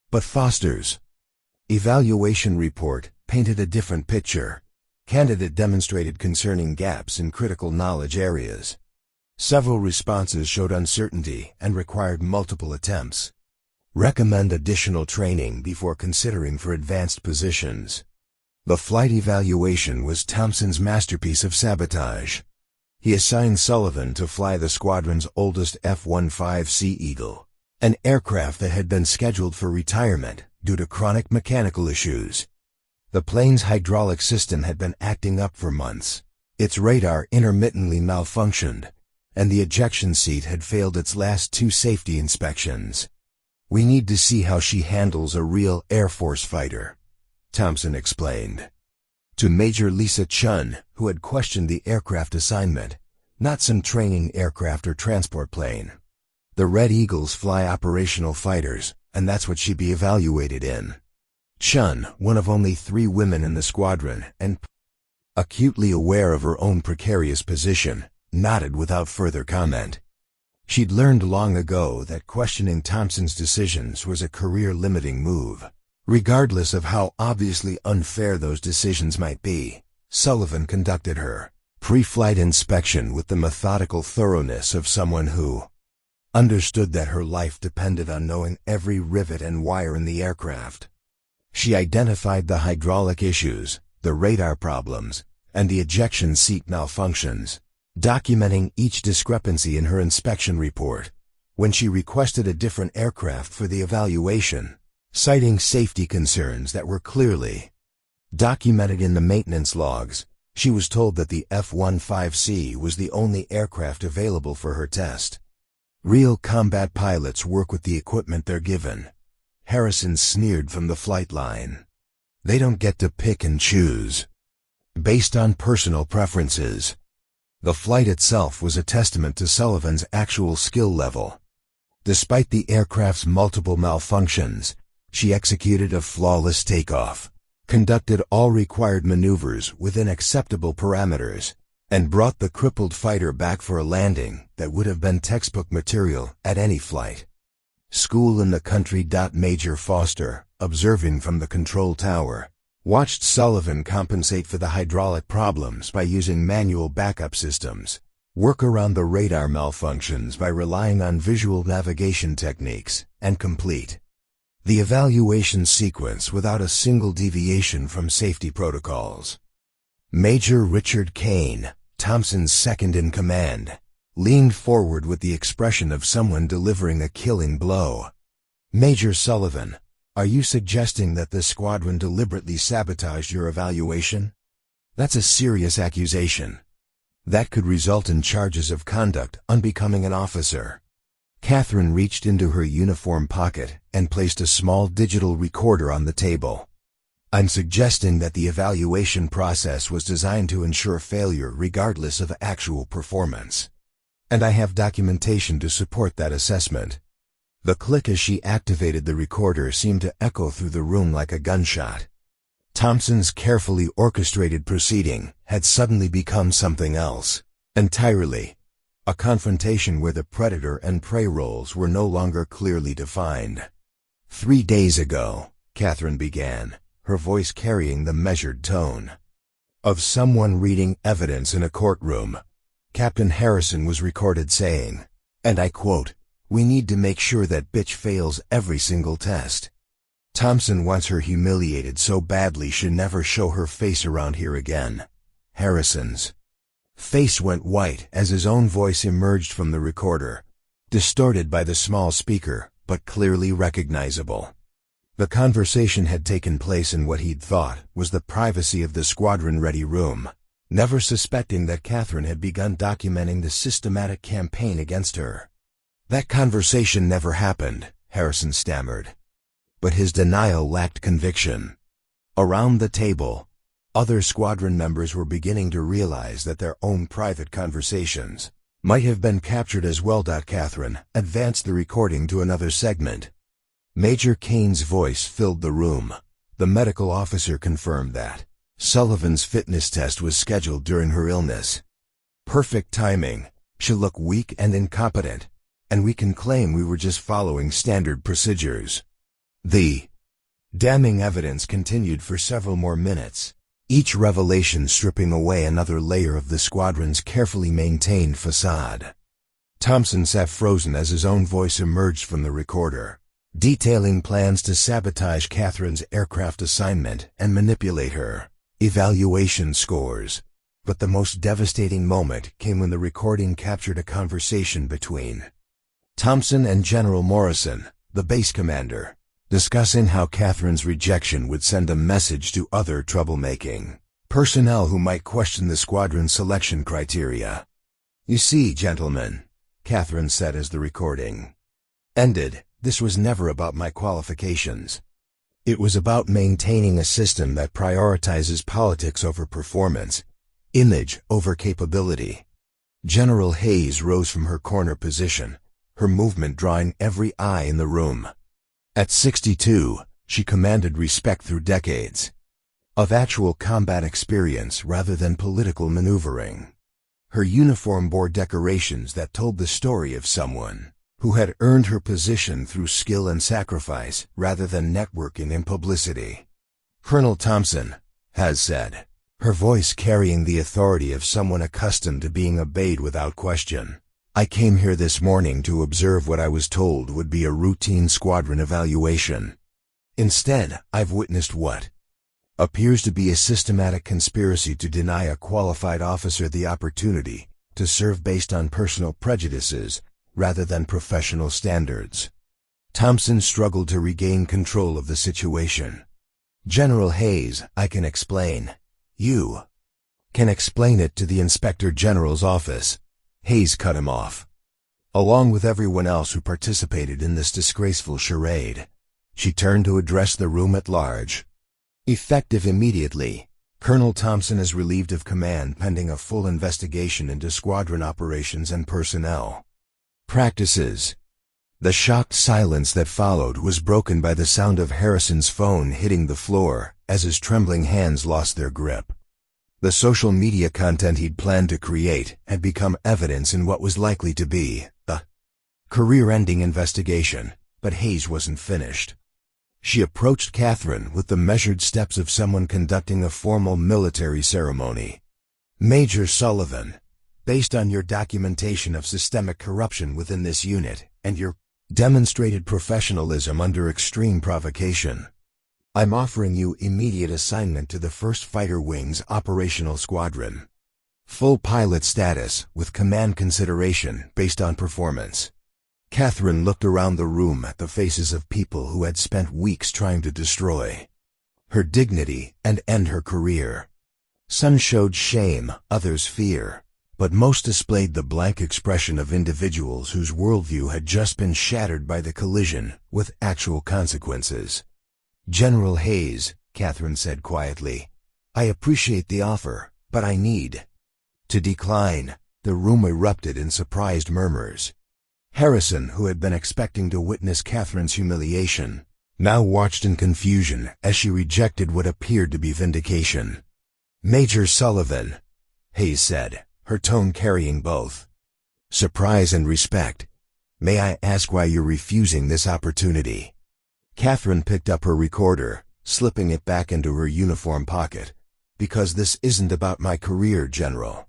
S1: But Foster's evaluation report painted a different picture. Candidate demonstrated concerning gaps in critical knowledge areas. Several responses showed uncertainty and required multiple attempts. Recommend additional training before considering for advanced positions. The flight evaluation was Thompson's masterpiece of sabotage. He assigned Sullivan to fly the squadron's oldest F-15C Eagle, an aircraft that had been scheduled for retirement due to chronic mechanical issues. The plane's hydraulic system had been acting up for months. Its radar intermittently malfunctioned, and the ejection seat had failed its last 2 safety inspections. "We need to see how she handles a real Air Force fighter," Thompson explained. To Major Lisa Chun, who had questioned the aircraft assignment, not some training aircraft or transport plane. The Red Eagles fly operational fighters, and that's what she'd be evaluated in. Chun, one of only 3 women in the squadron, and acutely aware of her own precarious position, nodded without further comment. She'd learned long ago that questioning Thompson's decisions was a career-limiting move. Regardless of how obviously unfair those decisions might be, Sullivan conducted her pre-flight inspection with the methodical thoroughness of someone who understood that her life depended on knowing every rivet and wire in the aircraft. She identified the hydraulic issues, the radar problems, and the ejection seat malfunctions, documenting each discrepancy in her inspection report. When she requested a different aircraft for the evaluation, citing safety concerns that were clearly documented in the maintenance logs, she was told that the F-15C was the only aircraft available for her test. "Real combat pilots work with the equipment they're given," Harrison sneered from the flight line. "They don't get to pick and choose based on personal preferences." The flight itself was a testament to Sullivan's actual skill level. Despite the aircraft's multiple malfunctions, she executed a flawless takeoff, conducted all required maneuvers within acceptable parameters, and brought the crippled fighter back for a landing that would have been textbook material at any flight. School in the country. Major Foster, observing from the control tower, watched Sullivan compensate for the hydraulic problems by using manual backup systems, work around the radar malfunctions by relying on visual navigation techniques, and complete the evaluation sequence without a single deviation from safety protocols. Major Richard Kane, Thompson's second-in-command, leaned forward with the expression of someone delivering a killing blow. "Major Sullivan, are you suggesting that the squadron deliberately sabotaged your evaluation? That's a serious accusation. That could result in charges of conduct unbecoming an officer." Catherine reached into her uniform pocket and placed a small digital recorder on the table. "I'm suggesting that the evaluation process was designed to ensure failure regardless of actual performance. And I have documentation to support that assessment." The click as she activated the recorder seemed to echo through the room like a gunshot. Thompson's carefully orchestrated proceeding had suddenly become something else entirely. A confrontation where the predator and prey roles were no longer clearly defined. "3 days ago," Catherine began, her voice carrying the measured tone of someone reading evidence in a courtroom, Captain Harrison was recorded saying, and I quote, "We need to make sure that bitch fails every single test. Thompson wants her humiliated so badly she'll never show her face around here again." Harrison's face went white as his own voice emerged from the recorder, distorted by the small speaker, but clearly recognizable. The conversation had taken place in what he'd thought was the privacy of the squadron-ready room, never suspecting that Catherine had begun documenting the systematic campaign against her. "That conversation never happened," Harrison stammered. But his denial lacked conviction. Around the table, other squadron members were beginning to realize that their own private conversations might have been captured as well. Catherine advanced the recording to another segment. Major Kane's voice filled the room. The medical officer confirmed that Sullivan's fitness test was scheduled during her illness. Perfect timing. She'll look weak and incompetent, and we can claim we were just following standard procedures. The damning evidence continued for several more minutes, each revelation stripping away another layer of the squadron's carefully maintained facade. Thompson sat frozen as his own voice emerged from the recorder, detailing plans to sabotage Catherine's aircraft assignment and manipulate her evaluation scores. But the most devastating moment came when the recording captured a conversation between Thompson and General Morrison, the base commander, discussing how Catherine's rejection would send a message to other troublemaking personnel who might question the squadron's selection criteria. "You see, gentlemen," Catherine said as the recording ended, "this was never about my qualifications. It was about maintaining a system that prioritizes politics over performance, image over capability." General Hayes rose from her corner position, her movement drawing every eye in the room. At 62, she commanded respect through decades of actual combat experience rather than political maneuvering. Her uniform bore decorations that told the story of someone who had earned her position through skill and sacrifice rather than networking and publicity. "Colonel Thompson," Hayes said, her voice carrying the authority of someone accustomed to being obeyed without question, "I came here this morning to observe what I was told would be a routine squadron evaluation. Instead, I've witnessed what appears to be a systematic conspiracy to deny a qualified officer the opportunity to serve based on personal prejudices rather than professional standards." Thompson struggled to regain control of the situation. "General Hayes, I can explain. You can explain it to the Inspector General's office." Hayes cut him off. Along with everyone else who participated in this disgraceful charade, she turned to address the room at large. "Effective immediately, Colonel Thompson is relieved of command pending a full investigation into squadron operations and personnel practices." The shocked silence that followed was broken by the sound of Harrison's phone hitting the floor as his trembling hands lost their grip. The social media content he'd planned to create had become evidence in what was likely to be a career-ending investigation, but Hayes wasn't finished. She approached Catherine with the measured steps of someone conducting a formal military ceremony. "Major Sullivan, based on your documentation of systemic corruption within this unit and your demonstrated professionalism under extreme provocation, I'm offering you immediate assignment to the 1st Fighter Wing's operational squadron. Full pilot status with command consideration based on performance." Catherine looked around the room at the faces of people who had spent weeks trying to destroy her dignity and end her career. Some showed shame, others fear, but most displayed the blank expression of individuals whose worldview had just been shattered by the collision with actual consequences. "General Hayes," Catherine said quietly, "I appreciate the offer, but I need to decline." The room erupted in surprised murmurs. Harrison, who had been expecting to witness Catherine's humiliation, now watched in confusion as she rejected what appeared to be vindication. "Major Sullivan," Hayes said, her tone carrying both surprise and respect, "may I ask why you're refusing this opportunity?" Catherine picked up her recorder, slipping it back into her uniform pocket. "Because this isn't about my career, General.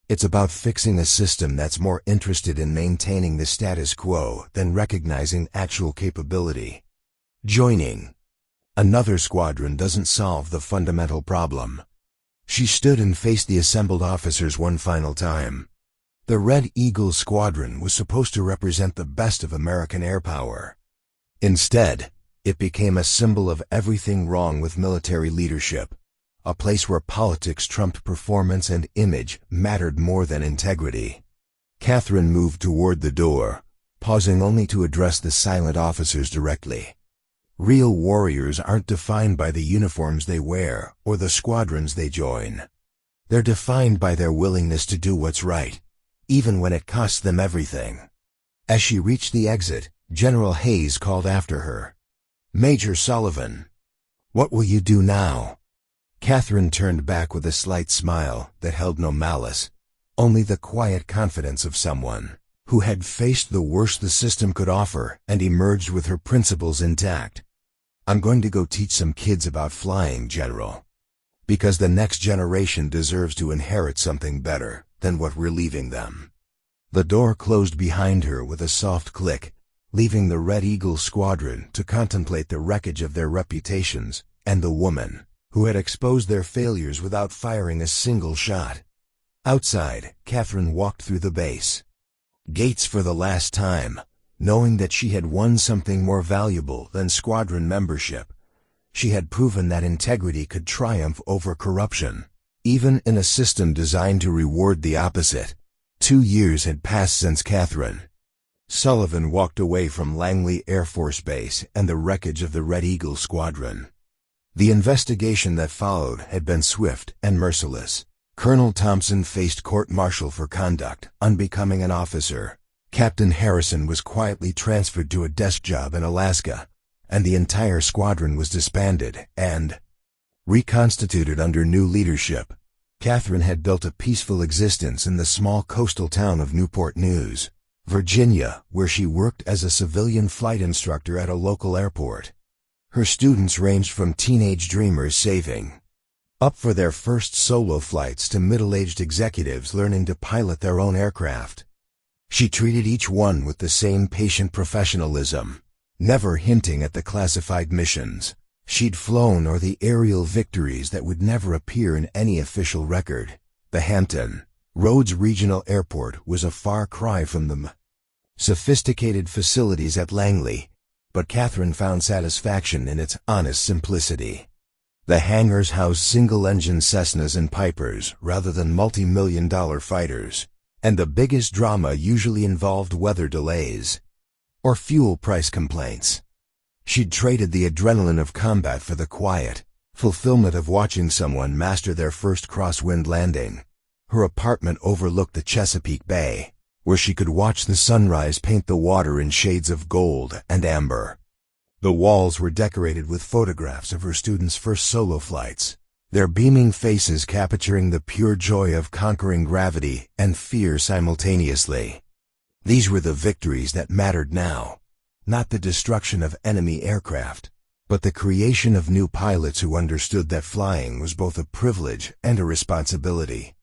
S1: It's about fixing a system that's more interested in maintaining the status quo than recognizing actual capability. Joining another squadron doesn't solve the fundamental problem." She stood and faced the assembled officers one final time. The Red Eagle Squadron was supposed to represent the best of American air power. Instead, it became a symbol of everything wrong with military leadership, a place where politics trumped performance and image mattered more than integrity. Catherine moved toward the door, pausing only to address the silent officers directly. "Real warriors aren't defined by the uniforms they wear or the squadrons they join. They're defined by their willingness to do what's right, even when it costs them everything." As she reached the exit, General Hayes called after her, Major Sullivan, what will you do now? Catherine turned back with a slight smile that held no malice, only the quiet confidence of someone who had faced the worst the system could offer and emerged with her principles intact. I'm going to go teach some kids about flying, General. Because the next generation deserves to inherit something better than what we're leaving them. The door closed behind her with a soft click, leaving the Red Eagle squadron to contemplate the wreckage of their reputations and the woman who had exposed their failures without firing a single shot. Outside, Catherine walked through the base gates for the last time, knowing that she had won something more valuable than squadron membership. She had proven that integrity could triumph over corruption, even in a system designed to reward the opposite. 2 years had passed since Catherine Sullivan walked away from Langley Air Force Base and the wreckage of the Red Eagle squadron. The investigation that followed had been swift and merciless. Colonel Thompson faced court-martial for conduct unbecoming an officer. Captain Harrison was quietly transferred to a desk job in Alaska, and the entire squadron was disbanded and reconstituted under new leadership. Catherine had built a peaceful existence in the small coastal town of Newport News, Virginia, where she worked as a civilian flight instructor at a local airport. Her students ranged from teenage dreamers saving up for their first solo flights to middle-aged executives learning to pilot their own aircraft. She treated each one with the same patient professionalism, never hinting at the classified missions she'd flown or the aerial victories that would never appear in any official record. The Hampton Roads Regional Airport was a far cry from the sophisticated facilities at Langley, but Catherine found satisfaction in its honest simplicity. The hangars housed single-engine Cessnas and Pipers rather than multi-million-dollar fighters, and the biggest drama usually involved weather delays or fuel price complaints. She'd traded the adrenaline of combat for the quiet fulfillment of watching someone master their first crosswind landing. Her apartment overlooked the Chesapeake Bay, where she could watch the sunrise paint the water in shades of gold and amber. The walls were decorated with photographs of her students' first solo flights, their beaming faces capturing the pure joy of conquering gravity and fear simultaneously. These were the victories that mattered now, not the destruction of enemy aircraft, but the creation of new pilots who understood that flying was both a privilege and a responsibility.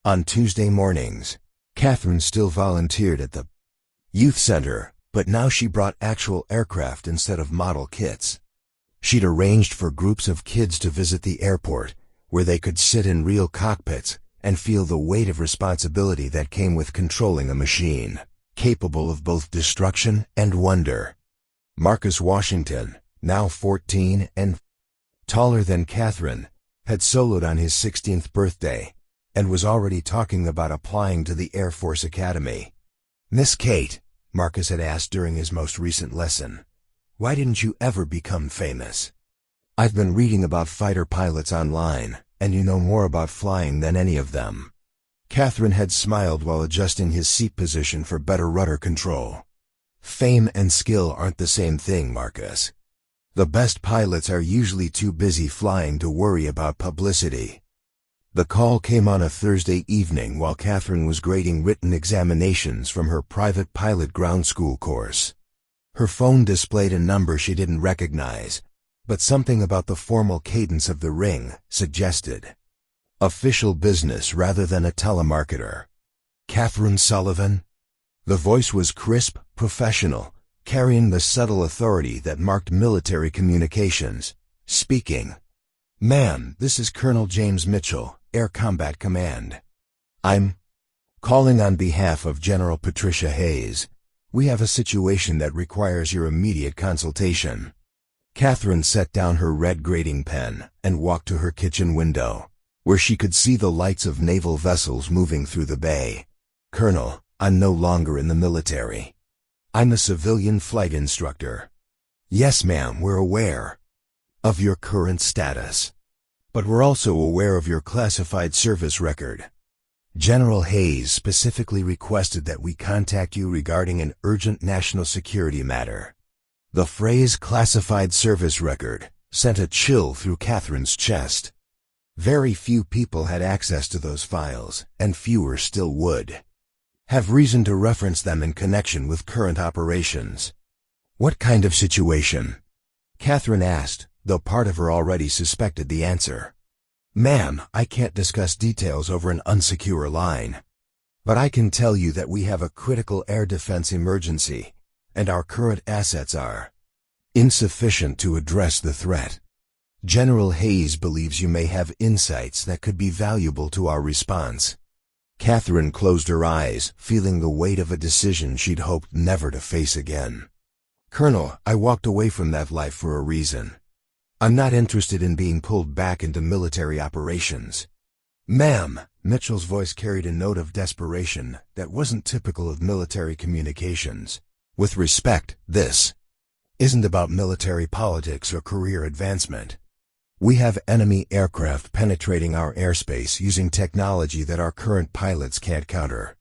S1: On Tuesday mornings, Catherine still volunteered at the youth center, but now she brought actual aircraft instead of model kits. She'd arranged for groups of kids to visit the airport, where they could sit in real cockpits and feel the weight of responsibility that came with controlling a machine capable of both destruction and wonder. Marcus Washington, now 14 and taller than Catherine, had soloed on his 16th birthday and was already talking about applying to the Air Force Academy. "Miss Kate," Marcus had asked during his most recent lesson, "why didn't you ever become famous?" "I've been reading about fighter pilots online, and you know more about flying than any of them." Catherine had smiled while adjusting his seat position for better rudder control. "Fame and skill aren't the same thing, Marcus. The best pilots are usually too busy flying to worry about publicity." The call came on a Thursday evening while Catherine was grading written examinations from her private pilot ground school course. Her phone displayed a number she didn't recognize, but something about the formal cadence of the ring suggested official business rather than a telemarketer. "Catherine Sullivan?" The voice was crisp, professional, carrying the subtle authority that marked military communications. "Speaking." "Ma'am, this is Colonel James Mitchell, Air Combat Command. I'm calling on behalf of General Patricia Hayes. We have a situation that requires your immediate consultation." Catherine set down her red grading pen and walked to her kitchen window, where she could see the lights of naval vessels moving through the bay. "Colonel, I'm no longer in the military. I'm a civilian flight instructor." "Yes, ma'am, we're aware of your current status, but we're also aware of your classified service record. General Hayes specifically requested that we contact you regarding an urgent national security matter." The phrase classified service record sent a chill through Catherine's chest. Very few people had access to those files, and fewer still would have reason to reference them in connection with current operations. What kind of situation? Catherine asked, though part of her already suspected the answer. Ma'am, I can't discuss details over an unsecure line. But I can tell you that we have a critical air defense emergency, and our current assets are insufficient to address the threat. General Hayes believes you may have insights that could be valuable to our response. Catherine closed her eyes, feeling the weight of a decision she'd hoped never to face again. Colonel, I walked away from that life for a reason. I'm not interested in being pulled back into military operations. Ma'am, Mitchell's voice carried a note of desperation that wasn't typical of military communications. With respect, this isn't about military politics or career advancement. We have enemy aircraft penetrating our airspace using technology that our current pilots can't counter.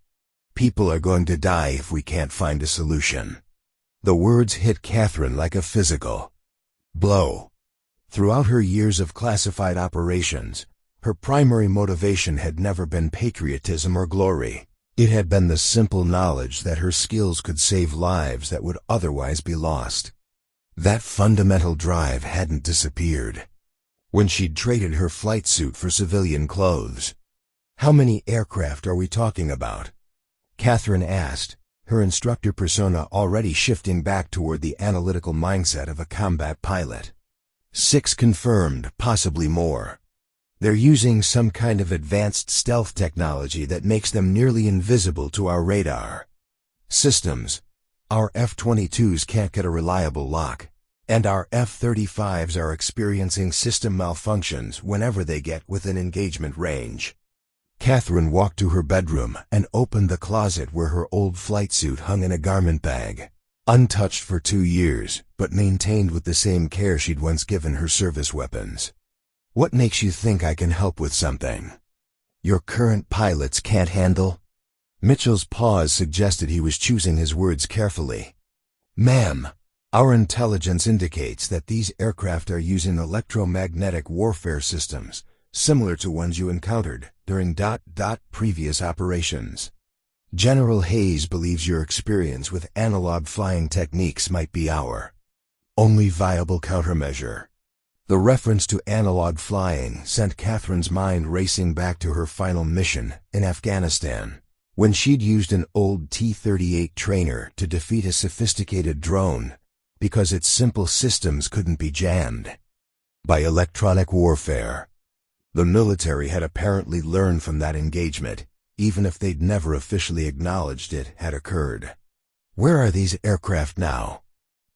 S1: People are going to die if we can't find a solution. The words hit Catherine like a physical blow. Throughout her years of classified operations, her primary motivation had never been patriotism or glory. It had been the simple knowledge that her skills could save lives that would otherwise be lost. That fundamental drive hadn't disappeared when she'd traded her flight suit for civilian clothes. How many aircraft are we talking about? Catherine asked, her instructor persona already shifting back toward the analytical mindset of a combat pilot. 6 confirmed, possibly more. They're using some kind of advanced stealth technology that makes them nearly invisible to our radar systems. Our F-22s can't get a reliable lock, and our F-35s are experiencing system malfunctions whenever they get within engagement range. Catherine walked to her bedroom and opened the closet where her old flight suit hung in a garment bag. Untouched for 2 years, but maintained with the same care she'd once given her service weapons. What makes you think I can help with something your current pilots can't handle? Mitchell's pause suggested he was choosing his words carefully. Ma'am, our intelligence indicates that these aircraft are using electromagnetic warfare systems, similar to ones you encountered during previous operations. General Hayes believes your experience with analog flying techniques might be our only viable countermeasure. The reference to analog flying sent Catherine's mind racing back to her final mission in Afghanistan, when she'd used an old T-38 trainer to defeat a sophisticated drone because its simple systems couldn't be jammed by electronic warfare. The military had apparently learned from that engagement, even if they'd never officially acknowledged it had occurred. Where are these aircraft now?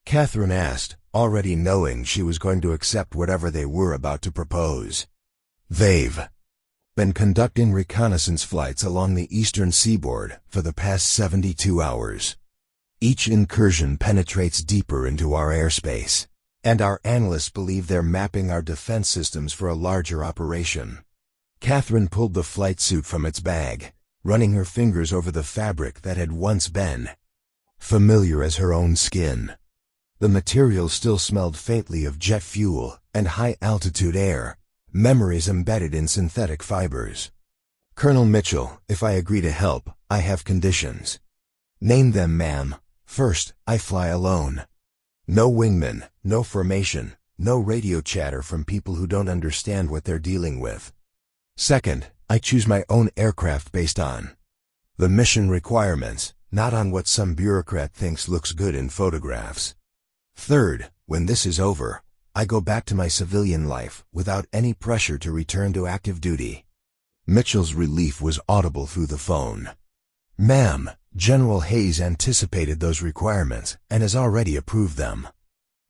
S1: Catherine asked, already knowing she was going to accept whatever they were about to propose. They've been conducting reconnaissance flights along the eastern seaboard for the past 72 hours. Each incursion penetrates deeper into our airspace, and our analysts believe they're mapping our defense systems for a larger operation. Catherine pulled the flight suit from its bag, running her fingers over the fabric that had once been familiar as her own skin. The material still smelled faintly of jet fuel and high-altitude air, memories embedded in synthetic fibers. Colonel Mitchell, if I agree to help, I have conditions. Name them, ma'am. First, I fly alone. No wingman, no formation, no radio chatter from people who don't understand what they're dealing with. Second, I choose my own aircraft based on the mission requirements, not on what some bureaucrat thinks looks good in photographs. Third, when this is over, I go back to my civilian life without any pressure to return to active duty. Mitchell's relief was audible through the phone. Ma'am, General Hayes anticipated those requirements and has already approved them.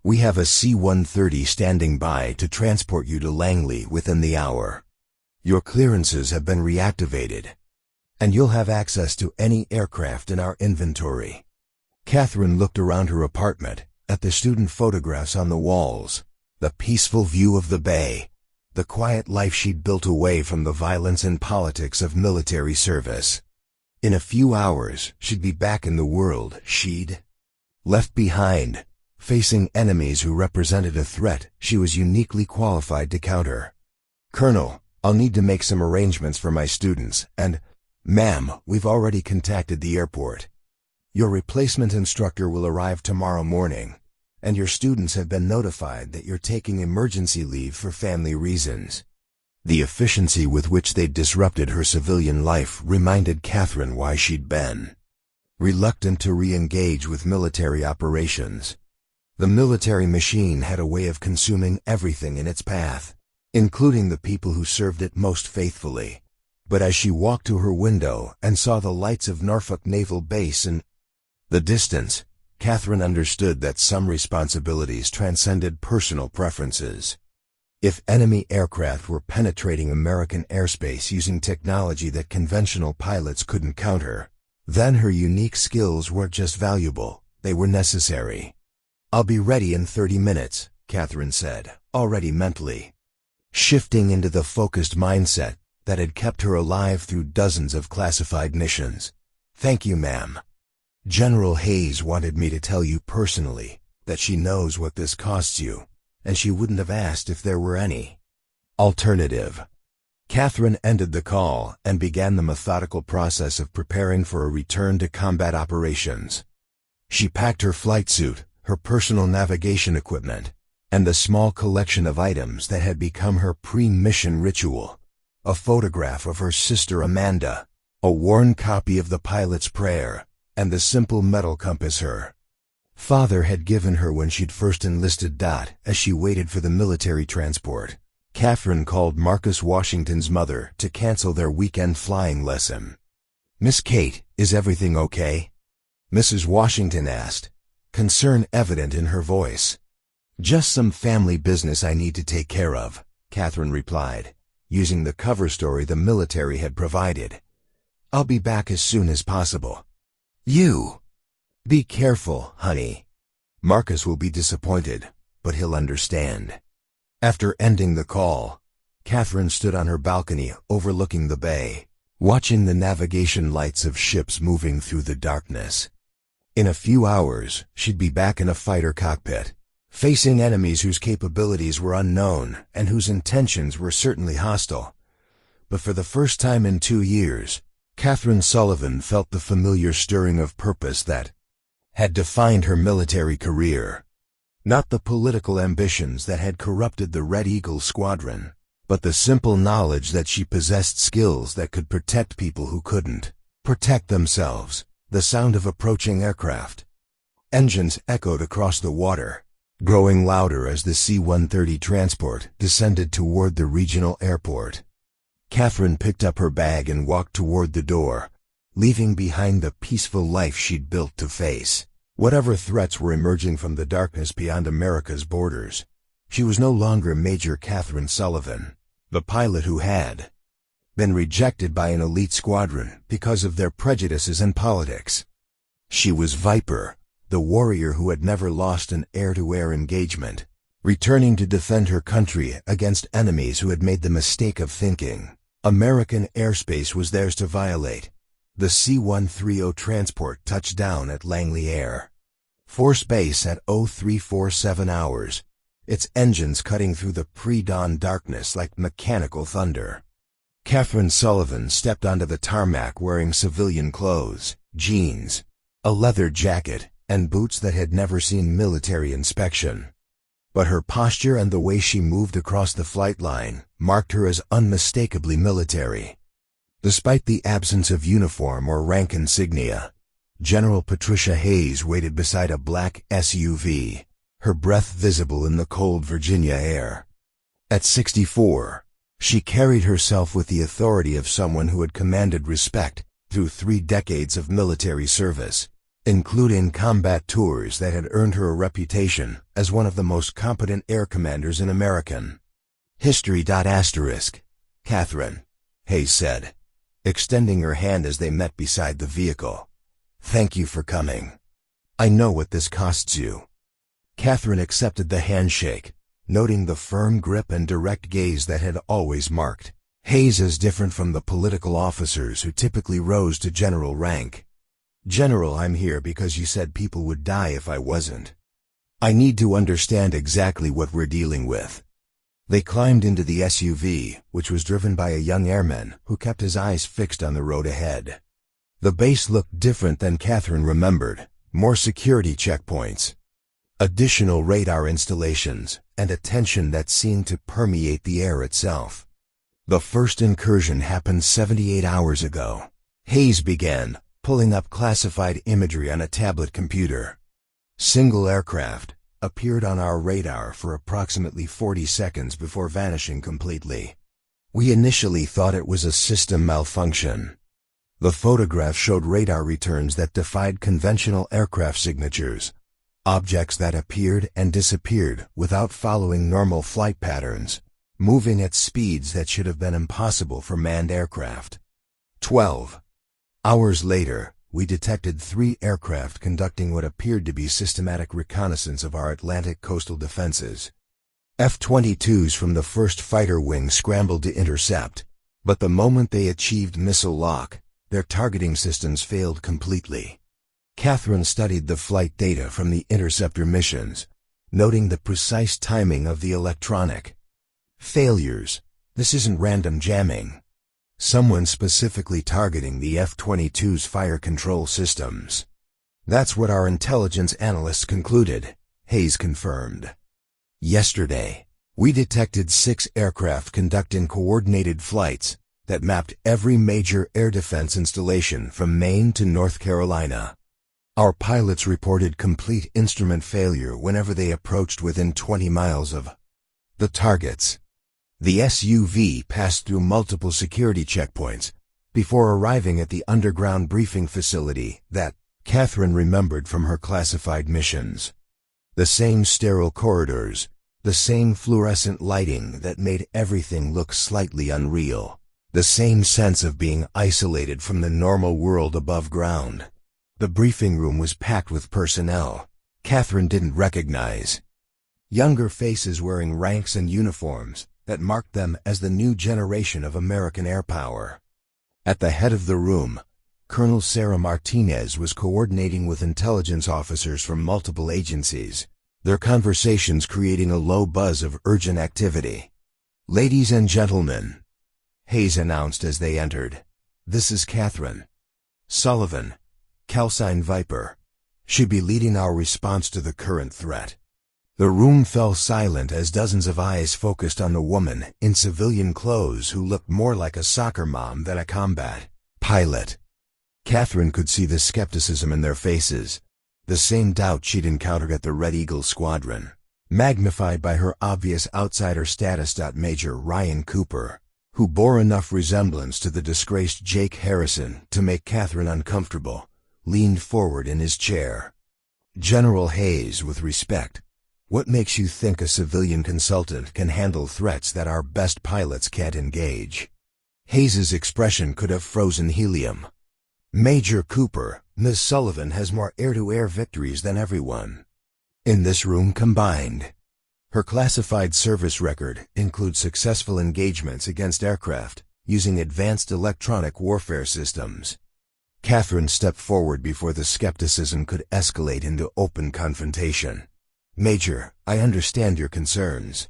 S1: We have a C-130 standing by to transport you to Langley within the hour. Your clearances have been reactivated, and you'll have access to any aircraft in our inventory. Catherine looked around her apartment, at the student photographs on the walls, the peaceful view of the bay, the quiet life she'd built away from the violence and politics of military service. In a few hours, she'd be back in the world she'd left behind, Facing enemies who represented a threat she was uniquely qualified to counter. "Colonel, I'll need to make some arrangements for my students, and, ma'am, we've already contacted the airport. Your replacement instructor will arrive tomorrow morning, and your students have been notified that you're taking emergency leave for family reasons." The efficiency with which they'd disrupted her civilian life reminded Catherine why she'd been reluctant to re-engage with military operations. The military machine had a way of consuming everything in its path, including the people who served it most faithfully. But as she walked to her window and saw the lights of Norfolk Naval Base in the distance, Catherine understood that some responsibilities transcended personal preferences. If enemy aircraft were penetrating American airspace using technology that conventional pilots couldn't counter, then her unique skills weren't just valuable, they were necessary. "I'll be ready in 30 minutes, Catherine said, already mentally shifting into the focused mindset that had kept her alive through dozens of classified missions. "Thank you, ma'am. General Hayes wanted me to tell you personally that she knows what this costs you, and she wouldn't have asked if there were any alternative." Catherine ended the call and began the methodical process of preparing for a return to combat operations. She packed her flight suit, her personal navigation equipment, and the small collection of items that had become her pre-mission ritual: a photograph of her sister Amanda, a worn copy of the pilot's prayer, and the simple metal compass her father had given her when she'd first enlisted. As she waited for the military transport, Catherine called Marcus Washington's mother to cancel their weekend flying lesson. "Miss Kate, is everything okay?" Mrs. Washington asked, concern evident in her voice. "Just some family business I need to take care of," Catherine replied, using the cover story the military had provided. "I'll be back as soon as possible." "You be careful, honey. Marcus will be disappointed, but he'll understand." After ending the call, Catherine stood on her balcony overlooking the bay, watching the navigation lights of ships moving through the darkness. In a few hours, she'd be back in a fighter cockpit, facing enemies whose capabilities were unknown and whose intentions were certainly hostile. But for the first time in 2 years, Catherine Sullivan felt the familiar stirring of purpose that had defined her military career. Not the political ambitions that had corrupted the Red Eagle Squadron, but the simple knowledge that she possessed skills that could protect people who couldn't protect themselves. The sound of approaching aircraft engines echoed across the water, growing louder as the C-130 transport descended toward the regional airport. Catherine picked up her bag and walked toward the door, leaving behind the peaceful life she'd built to face whatever threats were emerging from the darkness beyond America's borders. She was no longer Major Catherine Sullivan, the pilot who had been rejected by an elite squadron because of their prejudices and politics. She was Viper, the warrior who had never lost an air-to-air engagement, returning to defend her country against enemies who had made the mistake of thinking American airspace was theirs to violate. The C-130 transport touched down at Langley Air Force Base at 0347 hours, its engines cutting through the pre-dawn darkness like mechanical thunder. Catherine Sullivan stepped onto the tarmac wearing civilian clothes, jeans, a leather jacket, and boots that had never seen military inspection. But her posture and the way she moved across the flight line marked her as unmistakably military. Despite the absence of uniform or rank insignia, General Patricia Hayes waited beside a black SUV, her breath visible in the cold Virginia air. At 64, she carried herself with the authority of someone who had commanded respect through 3 decades of military service, including combat tours that had earned her a reputation as one of the most competent air commanders in American history. "Catherine," Hayes said, extending her hand as they met beside the vehicle. "Thank you for coming. I know what this costs you." Catherine accepted the handshake, noting the firm grip and direct gaze that had always marked Hayes as different from the political officers who typically rose to general rank. "General, I'm here because you said people would die if I wasn't." I need to understand exactly what we're dealing with." They climbed into the SUV, which was driven by a young airman who kept his eyes fixed on the road ahead. The base looked different than Catherine remembered. More security checkpoints, additional radar installations, and a tension that seemed to permeate the air itself. The first incursion happened 78 hours ago. Hayes began, pulling up classified imagery on a tablet computer. Single aircraft appeared on our radar for approximately 40 seconds before vanishing completely. We initially thought it was a system malfunction. The photograph showed radar returns that defied conventional aircraft signatures, objects that appeared and disappeared without following normal flight patterns, moving at speeds that should have been impossible for manned aircraft. 12 hours later, we detected 3 aircraft conducting what appeared to be systematic reconnaissance of our Atlantic coastal defenses. F-22s from the 1st Fighter Wing scrambled to intercept, but the moment they achieved missile lock, their targeting systems failed completely. Catherine studied the flight data from the interceptor missions, noting the precise timing of the electronic failures. This isn't random jamming. Someone specifically targeting the F-22's fire control systems. That's what our intelligence analysts concluded, Hayes confirmed. Yesterday, we detected 6 aircraft conducting coordinated flights that mapped every major air defense installation from Maine to North Carolina. Our pilots reported complete instrument failure whenever they approached within 20 miles of the targets. The SUV passed through multiple security checkpoints before arriving at the underground briefing facility that Catherine remembered from her classified missions. The same sterile corridors, the same fluorescent lighting that made everything look slightly unreal, the same sense of being isolated from the normal world above ground. The briefing room was packed with personnel Catherine didn't recognize. Younger faces wearing ranks and uniforms that marked them as the new generation of American air power. At the head of the room, Colonel Sarah Martinez was coordinating with intelligence officers from multiple agencies, their conversations creating a low buzz of urgent activity. "Ladies and gentlemen," Hayes announced as they entered, "this is Catherine Sullivan, Calcine Viper. She'd be leading our response to the current threat." The room fell silent as dozens of eyes focused on the woman in civilian clothes who looked more like a soccer mom than a combat pilot. Catherine could see the skepticism in their faces, the same doubt she'd encountered at the Red Eagle Squadron, magnified by her obvious outsider status. Major Ryan Cooper, who bore enough resemblance to the disgraced Jake Harrison to make Catherine uncomfortable, leaned forward in his chair. "General Hayes, with respect, what makes you think a civilian consultant can handle threats that our best pilots can't engage?" Hayes's expression could have frozen helium. "Major Cooper, Ms. Sullivan has more air-to-air victories than everyone in this room combined. Her classified service record includes successful engagements against aircraft using advanced electronic warfare systems." Catherine stepped forward before the skepticism could escalate into open confrontation. "Major, I understand your concerns,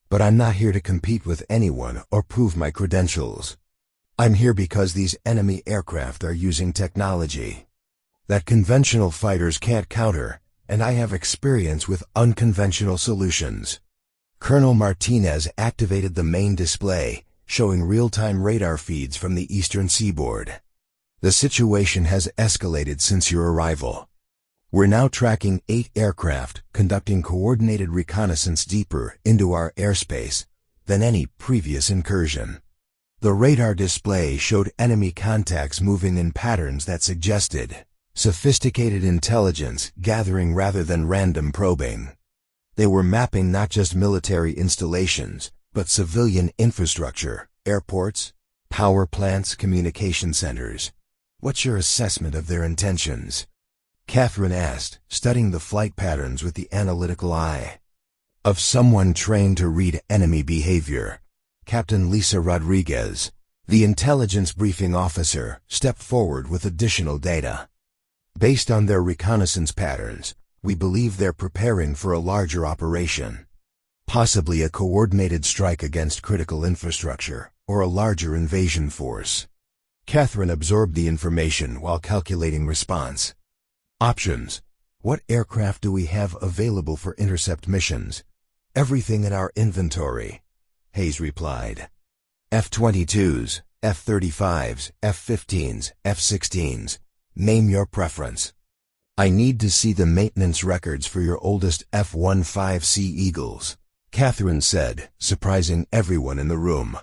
S1: but I'm not here to compete with anyone or prove my credentials. I'm here because these enemy aircraft are using technology that conventional fighters can't counter, and I have experience with unconventional solutions." Colonel Martinez activated the main display, showing real-time radar feeds from the eastern seaboard. "The situation has escalated since your arrival. We're now tracking 8 aircraft conducting coordinated reconnaissance deeper into our airspace than any previous incursion." The radar display showed enemy contacts moving in patterns that suggested sophisticated intelligence gathering rather than random probing. They were mapping not just military installations, but civilian infrastructure, airports, power plants, communication centers. "What's your assessment of their intentions?" Catherine asked, studying the flight patterns with the analytical eye of someone trained to read enemy behavior. Captain Lisa Rodriguez, the intelligence briefing officer, stepped forward with additional data. "Based on their reconnaissance patterns, We believe they're preparing for a larger operation. Possibly a coordinated strike against critical infrastructure, or a larger invasion force. Catherine absorbed the information while calculating response. Options. What aircraft do we have available for intercept missions? Everything in our inventory, Hayes replied. F-22s, F-35s, F-15s, F-16s. Name your preference. I need to see the maintenance records for your oldest F-15C Eagles, Catherine said, surprising everyone in the room.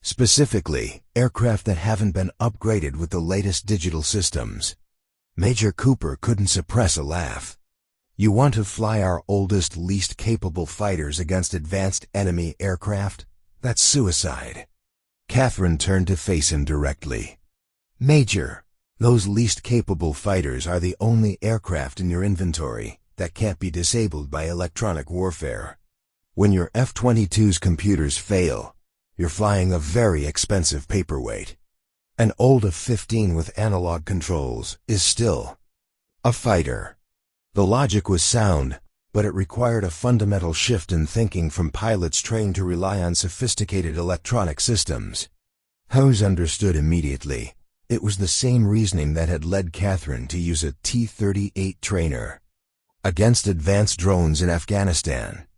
S1: Specifically, aircraft that haven't been upgraded with the latest digital systems. Major Cooper couldn't suppress a laugh. You want to fly our oldest, least capable fighters against advanced enemy aircraft? That's suicide. Catherine turned to face him directly. Major, those least capable fighters are the only aircraft in your inventory that can't be disabled by electronic warfare. When your F-22's computers fail, you're flying a very expensive paperweight. An old F-15 with analog controls is still a fighter. The logic was sound, but it required a fundamental shift in thinking from pilots trained to rely on sophisticated electronic systems. Hayes understood immediately. It was the same reasoning that had led Catherine to use a T-38 trainer against advanced drones in Afghanistan.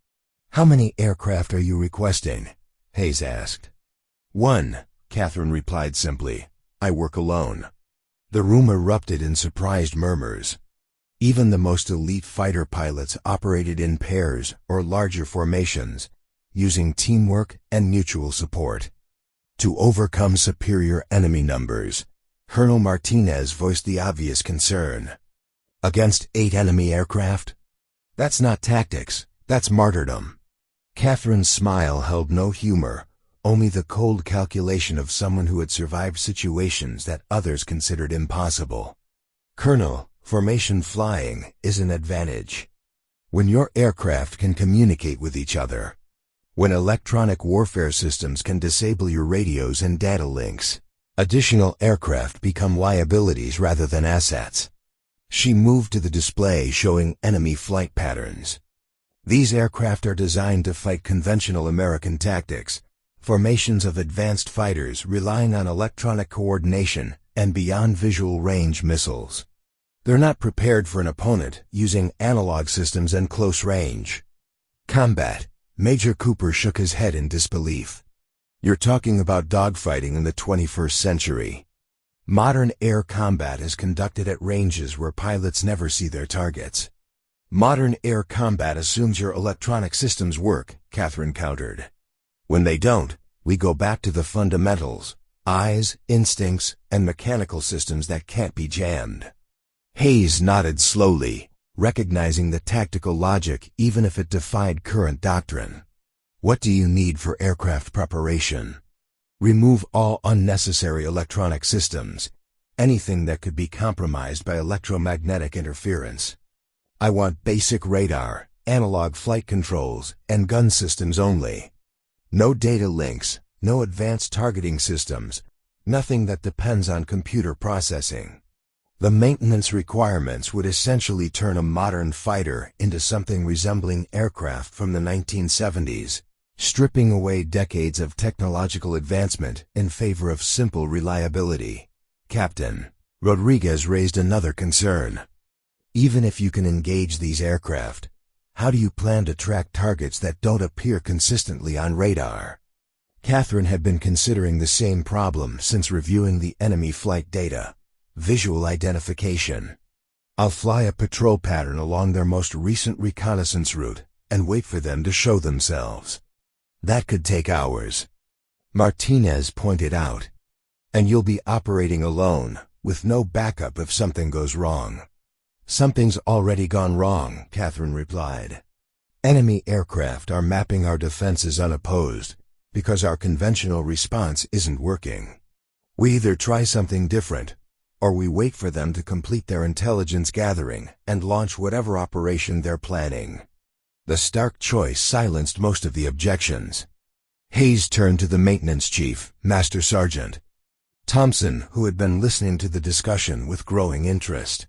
S1: How many aircraft are you requesting? Hayes asked. One, Catherine replied simply. I work alone. The room erupted in surprised murmurs. Even the most elite fighter pilots operated in pairs or larger formations, using teamwork and mutual support to overcome superior enemy numbers. Colonel Martinez voiced the obvious concern. Against 8 enemy aircraft? That's not tactics, that's martyrdom. Catherine's smile held no humor, only the cold calculation of someone who had survived situations that others considered impossible. Colonel, formation flying is an advantage. When your aircraft can communicate with each other. When electronic warfare systems can disable your radios and data links. Additional aircraft become liabilities rather than assets. She moved to the display showing enemy flight patterns. These aircraft are designed to fight conventional American tactics, formations of advanced fighters relying on electronic coordination and beyond visual range missiles. They're not prepared for an opponent using analog systems and close range combat. Major Cooper shook his head in disbelief. You're talking about dogfighting in the 21st century. Modern air combat is conducted at ranges where pilots never see their targets. Modern air combat assumes your electronic systems work, Catherine countered. When they don't, we go back to the fundamentals, eyes, instincts, and mechanical systems that can't be jammed. Hayes nodded slowly, recognizing the tactical logic even if it defied current doctrine. What do you need for aircraft preparation? Remove all unnecessary electronic systems, anything that could be compromised by electromagnetic interference. I want basic radar, analog flight controls, and gun systems only. No data links, no advanced targeting systems, nothing that depends on computer processing. The maintenance requirements would essentially turn a modern fighter into something resembling aircraft from the 1970s, stripping away decades of technological advancement in favor of simple reliability. Captain Rodriguez raised another concern. Even if you can engage these aircraft, how do you plan to track targets that don't appear consistently on radar? Catherine had been considering the same problem since reviewing the enemy flight data. Visual identification. I'll fly a patrol pattern along their most recent reconnaissance route and wait for them to show themselves. That could take hours. Martinez pointed out. And you'll be operating alone, with no backup if something goes wrong. Something's already gone wrong, Catherine replied. Enemy aircraft are mapping our defenses unopposed, because our conventional response isn't working. We either try something different, or we wait for them to complete their intelligence gathering and launch whatever operation they're planning. The stark choice silenced most of the objections. Hayes turned to the maintenance chief, Master Sergeant Thompson, who had been listening to the discussion with growing interest.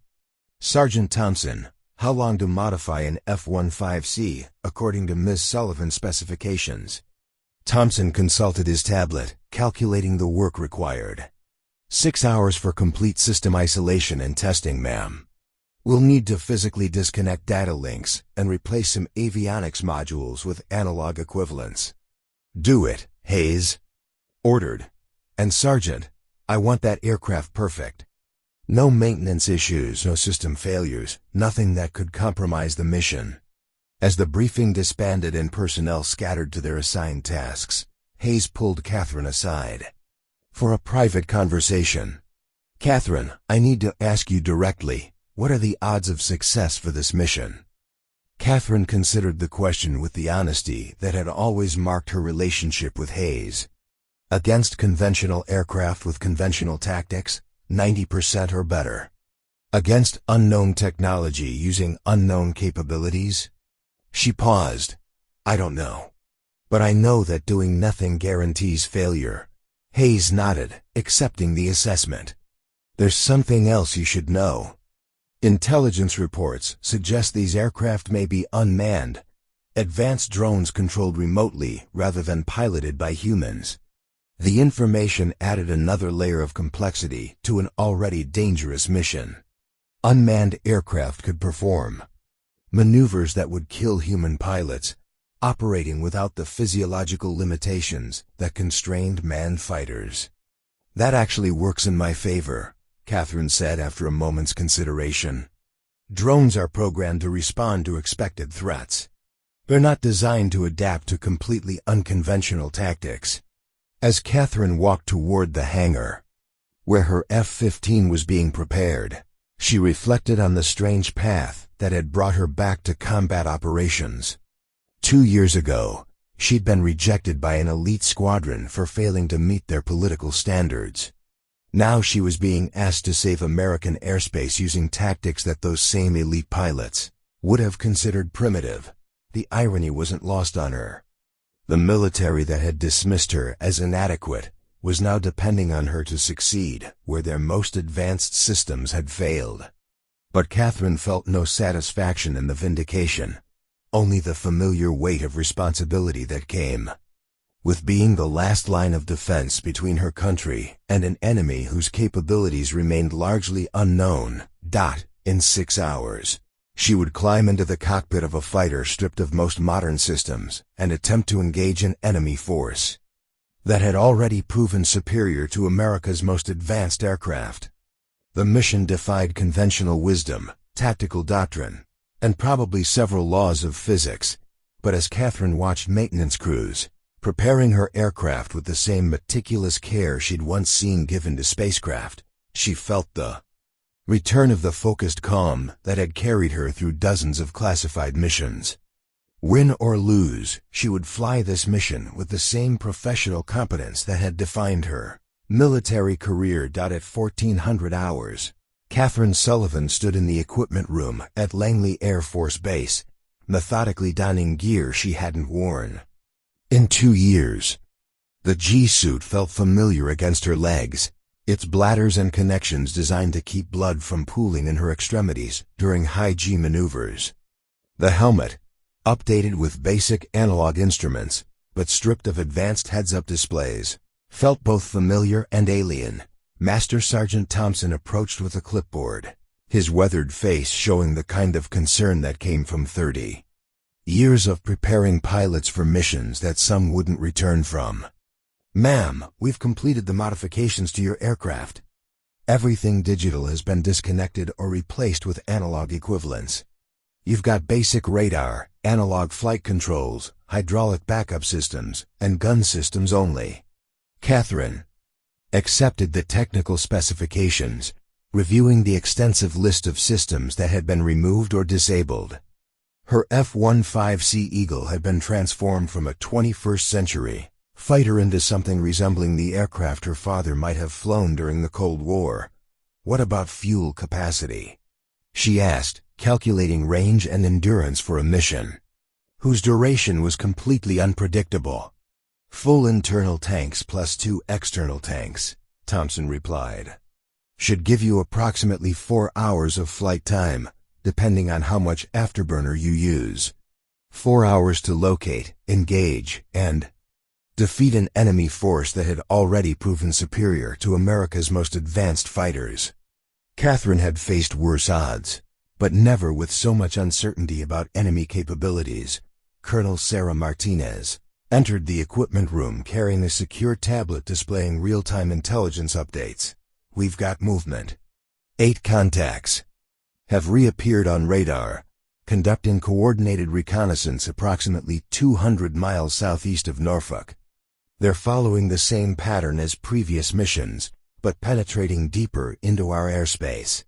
S1: Sergeant Thompson, How long to modify an F-15C, according to Ms. Sullivan's specifications? Thompson consulted his tablet, calculating the work required. 6 hours for complete system isolation and testing, ma'am. We'll need to physically disconnect data links and replace some avionics modules with analog equivalents. Do it, Hayes. Ordered. And Sergeant, I want that aircraft perfect. No maintenance issues, no system failures, nothing that could compromise the mission. As the briefing disbanded and personnel scattered to their assigned tasks, Hayes pulled Catherine aside. For a private conversation. Catherine, I need to ask you directly, what are the odds of success for this mission? Catherine considered the question with the honesty that had always marked her relationship with Hayes. Against conventional aircraft with conventional tactics, 90% or better. Against unknown technology using unknown capabilities? She paused. I don't know. But I know that doing nothing guarantees failure. Hayes nodded, accepting the assessment. There's something else you should know. Intelligence reports suggest these aircraft may be unmanned, advanced drones controlled remotely rather than piloted by humans. The information added another layer of complexity to an already dangerous mission. Unmanned aircraft could perform maneuvers that would kill human pilots, operating without the physiological limitations that constrained manned fighters. That actually works in my favor, Catherine said after a moment's consideration. Drones are programmed to respond to expected threats. They're not designed to adapt to completely unconventional tactics. As Catherine walked toward the hangar, where her F-15 was being prepared, she reflected on the strange path that had brought her back to combat operations. 2 years ago, she'd been rejected by an elite squadron for failing to meet their political standards. Now she was being asked to save American airspace using tactics that those same elite pilots would have considered primitive. The irony wasn't lost on her. The military that had dismissed her as inadequate was now depending on her to succeed where their most advanced systems had failed. But Catherine felt no satisfaction in the vindication, only the familiar weight of responsibility that came with being the last line of defense between her country and an enemy whose capabilities remained largely unknown. In 6 hours, she would climb into the cockpit of a fighter stripped of most modern systems and attempt to engage an enemy force that had already proven superior to America's most advanced aircraft. The mission defied conventional wisdom, tactical doctrine, and probably several laws of physics, but as Catherine watched maintenance crews preparing her aircraft with the same meticulous care she'd once seen given to spacecraft, she felt the return of the focused calm that had carried her through dozens of classified missions. Win or lose, she would fly this mission with the same professional competence that had defined her military career. At 1400 hours, Catherine Sullivan stood in the equipment room at Langley Air Force Base, methodically donning gear she hadn't worn in 2 years. The G-suit felt familiar against her legs, its bladders and connections designed to keep blood from pooling in her extremities during high-G maneuvers. The helmet, updated with basic analog instruments, but stripped of advanced heads-up displays, felt both familiar and alien. Master Sergeant Thompson approached with a clipboard, his weathered face showing the kind of concern that came from 30 years of preparing pilots for missions that some wouldn't return from. Ma'am, we've completed the modifications to your aircraft. Everything digital has been disconnected or replaced with analog equivalents. You've got basic radar, analog flight controls, hydraulic backup systems, and gun systems only. Catherine accepted the technical specifications, reviewing the extensive list of systems that had been removed or disabled. Her F-15C Eagle had been transformed from a 21st century fighter into something resembling the aircraft her father might have flown during the Cold War. What about fuel capacity? She asked, calculating range and endurance for a mission whose duration was completely unpredictable. Full internal tanks plus 2 external tanks, Thompson replied. Should give you approximately 4 hours of flight time, depending on how much afterburner you use. 4 hours to locate, engage, and defeat an enemy force that had already proven superior to America's most advanced fighters. Catherine had faced worse odds, but never with so much uncertainty about enemy capabilities. Colonel Sarah Martinez entered the equipment room carrying a secure tablet displaying real-time intelligence updates. We've got movement. 8 contacts have reappeared on radar, conducting coordinated reconnaissance approximately 200 miles southeast of Norfolk. They're following the same pattern as previous missions, but penetrating deeper into our airspace.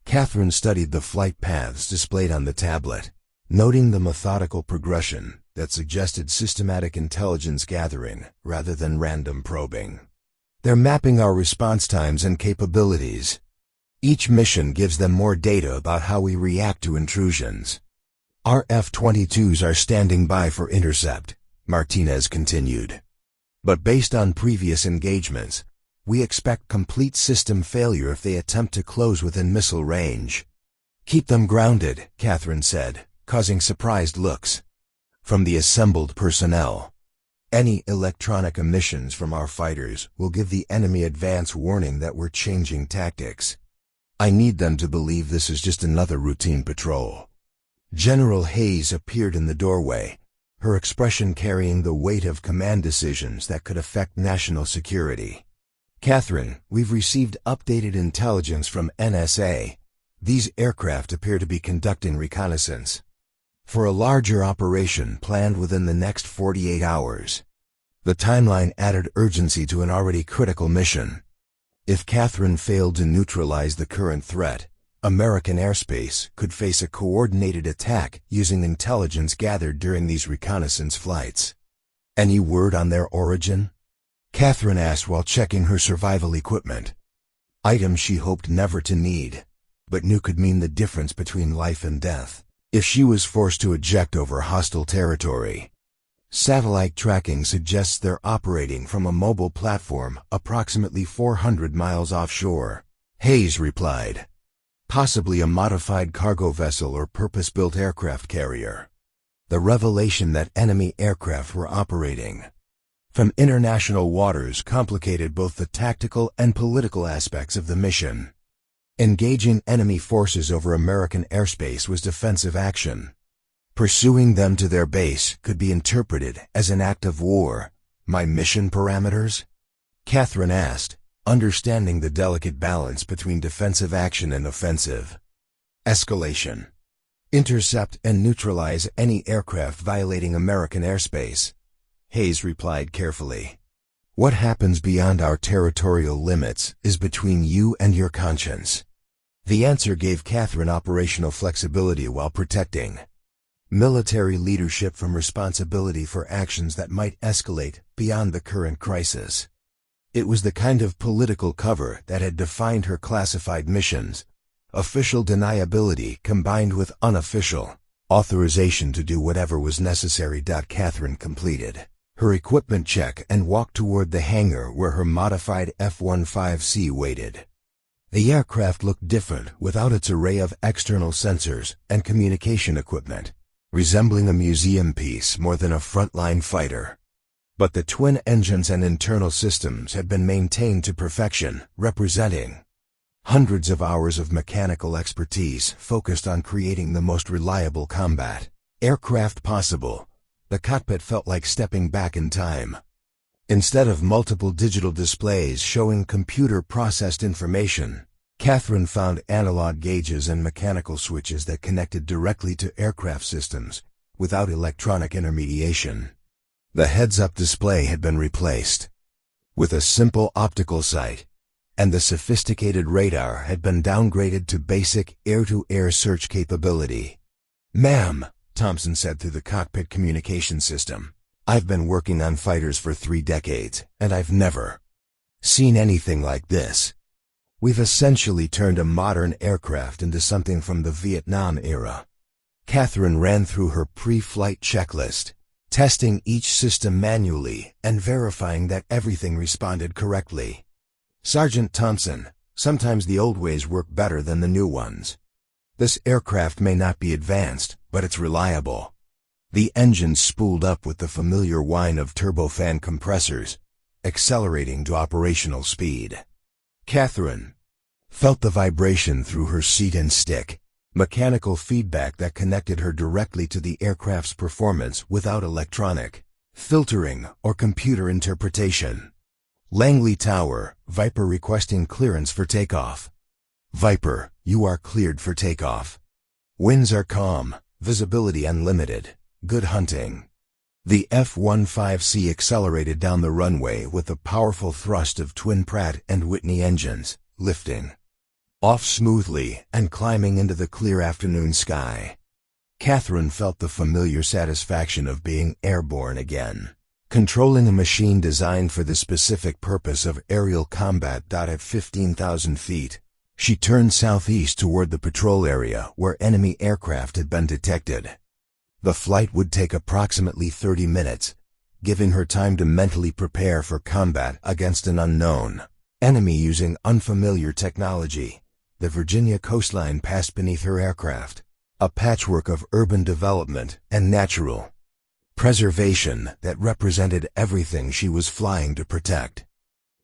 S1: Catherine studied the flight paths displayed on the tablet, noting the methodical progression that suggested systematic intelligence gathering rather than random probing. They're mapping our response times and capabilities. Each mission gives them more data about how we react to intrusions. Our F-22s are standing by for intercept, Martinez continued. But based on previous engagements, we expect complete system failure if they attempt to close within missile range. Keep them grounded, Catherine said, causing surprised looks from the assembled personnel. Any electronic emissions from our fighters will give the enemy advance warning that we're changing tactics. I need them to believe this is just another routine patrol. General Hayes appeared in the doorway, her expression carrying the weight of command decisions that could affect national security. Catherine, we've received updated intelligence from NSA. These aircraft appear to be conducting reconnaissance for a larger operation planned within the next 48 hours. The timeline added urgency to an already critical mission. If Catherine failed to neutralize the current threat, American airspace could face a coordinated attack using intelligence gathered during these reconnaissance flights. Any word on their origin? Catherine asked while checking her survival equipment. Items she hoped never to need, but knew could mean the difference between life and death if she was forced to eject over hostile territory. Satellite tracking suggests they're operating from a mobile platform approximately 400 miles offshore, Hayes replied. Possibly a modified cargo vessel or purpose-built aircraft carrier. The revelation that enemy aircraft were operating from international waters complicated both the tactical and political aspects of the mission. Engaging enemy forces over American airspace was defensive action. Pursuing them to their base could be interpreted as an act of war. My mission parameters? Catherine asked, understanding the delicate balance between defensive action and offensive. Escalation. Intercept and neutralize any aircraft violating American airspace, Hayes replied carefully. What happens beyond our territorial limits is between you and your conscience. The answer gave Catherine operational flexibility while protecting military leadership from responsibility for actions that might escalate beyond the current crisis. It was the kind of political cover that had defined her classified missions, official deniability combined with unofficial authorization to do whatever was necessary. Catherine completed her equipment check and walked toward the hangar where her modified F-15C waited. The aircraft looked different without its array of external sensors and communication equipment, resembling a museum piece more than a frontline fighter. But the twin engines and internal systems had been maintained to perfection, representing hundreds of hours of mechanical expertise focused on creating the most reliable combat aircraft possible. The cockpit felt like stepping back in time. Instead of multiple digital displays showing computer-processed information, Catherine found analog gauges and mechanical switches that connected directly to aircraft systems without electronic intermediation. The heads-up display had been replaced with a simple optical sight, and the sophisticated radar had been downgraded to basic air-to-air search capability. "Ma'am," Thompson said through the cockpit communication system, "I've been working on fighters for 3 decades, and I've never seen anything like this. We've essentially turned a modern aircraft into something from the Vietnam era." Catherine ran through her pre-flight checklist, testing each system manually and verifying that everything responded correctly. "Sergeant Thompson, sometimes the old ways work better than the new ones. This aircraft may not be advanced, but it's reliable. The engine spooled up with the familiar whine of turbofan compressors, accelerating to operational speed. Catherine felt the vibration through her seat and stick, mechanical feedback that connected her directly to the aircraft's performance without electronic filtering or computer interpretation. Langley Tower, Viper requesting clearance for takeoff. Viper, you are cleared for takeoff. Winds are calm, visibility unlimited. Good hunting. The F-15C accelerated down the runway with the powerful thrust of twin Pratt and Whitney engines, lifting off smoothly and climbing into the clear afternoon sky. Catherine felt the familiar satisfaction of being airborne again, controlling a machine designed for the specific purpose of aerial combat. At 15,000 feet, she turned southeast toward the patrol area where enemy aircraft had been detected. The flight would take approximately 30 minutes, giving her time to mentally prepare for combat against an unknown enemy using unfamiliar technology. The Virginia coastline passed beneath her aircraft, a patchwork of urban development and natural preservation that represented everything she was flying to protect.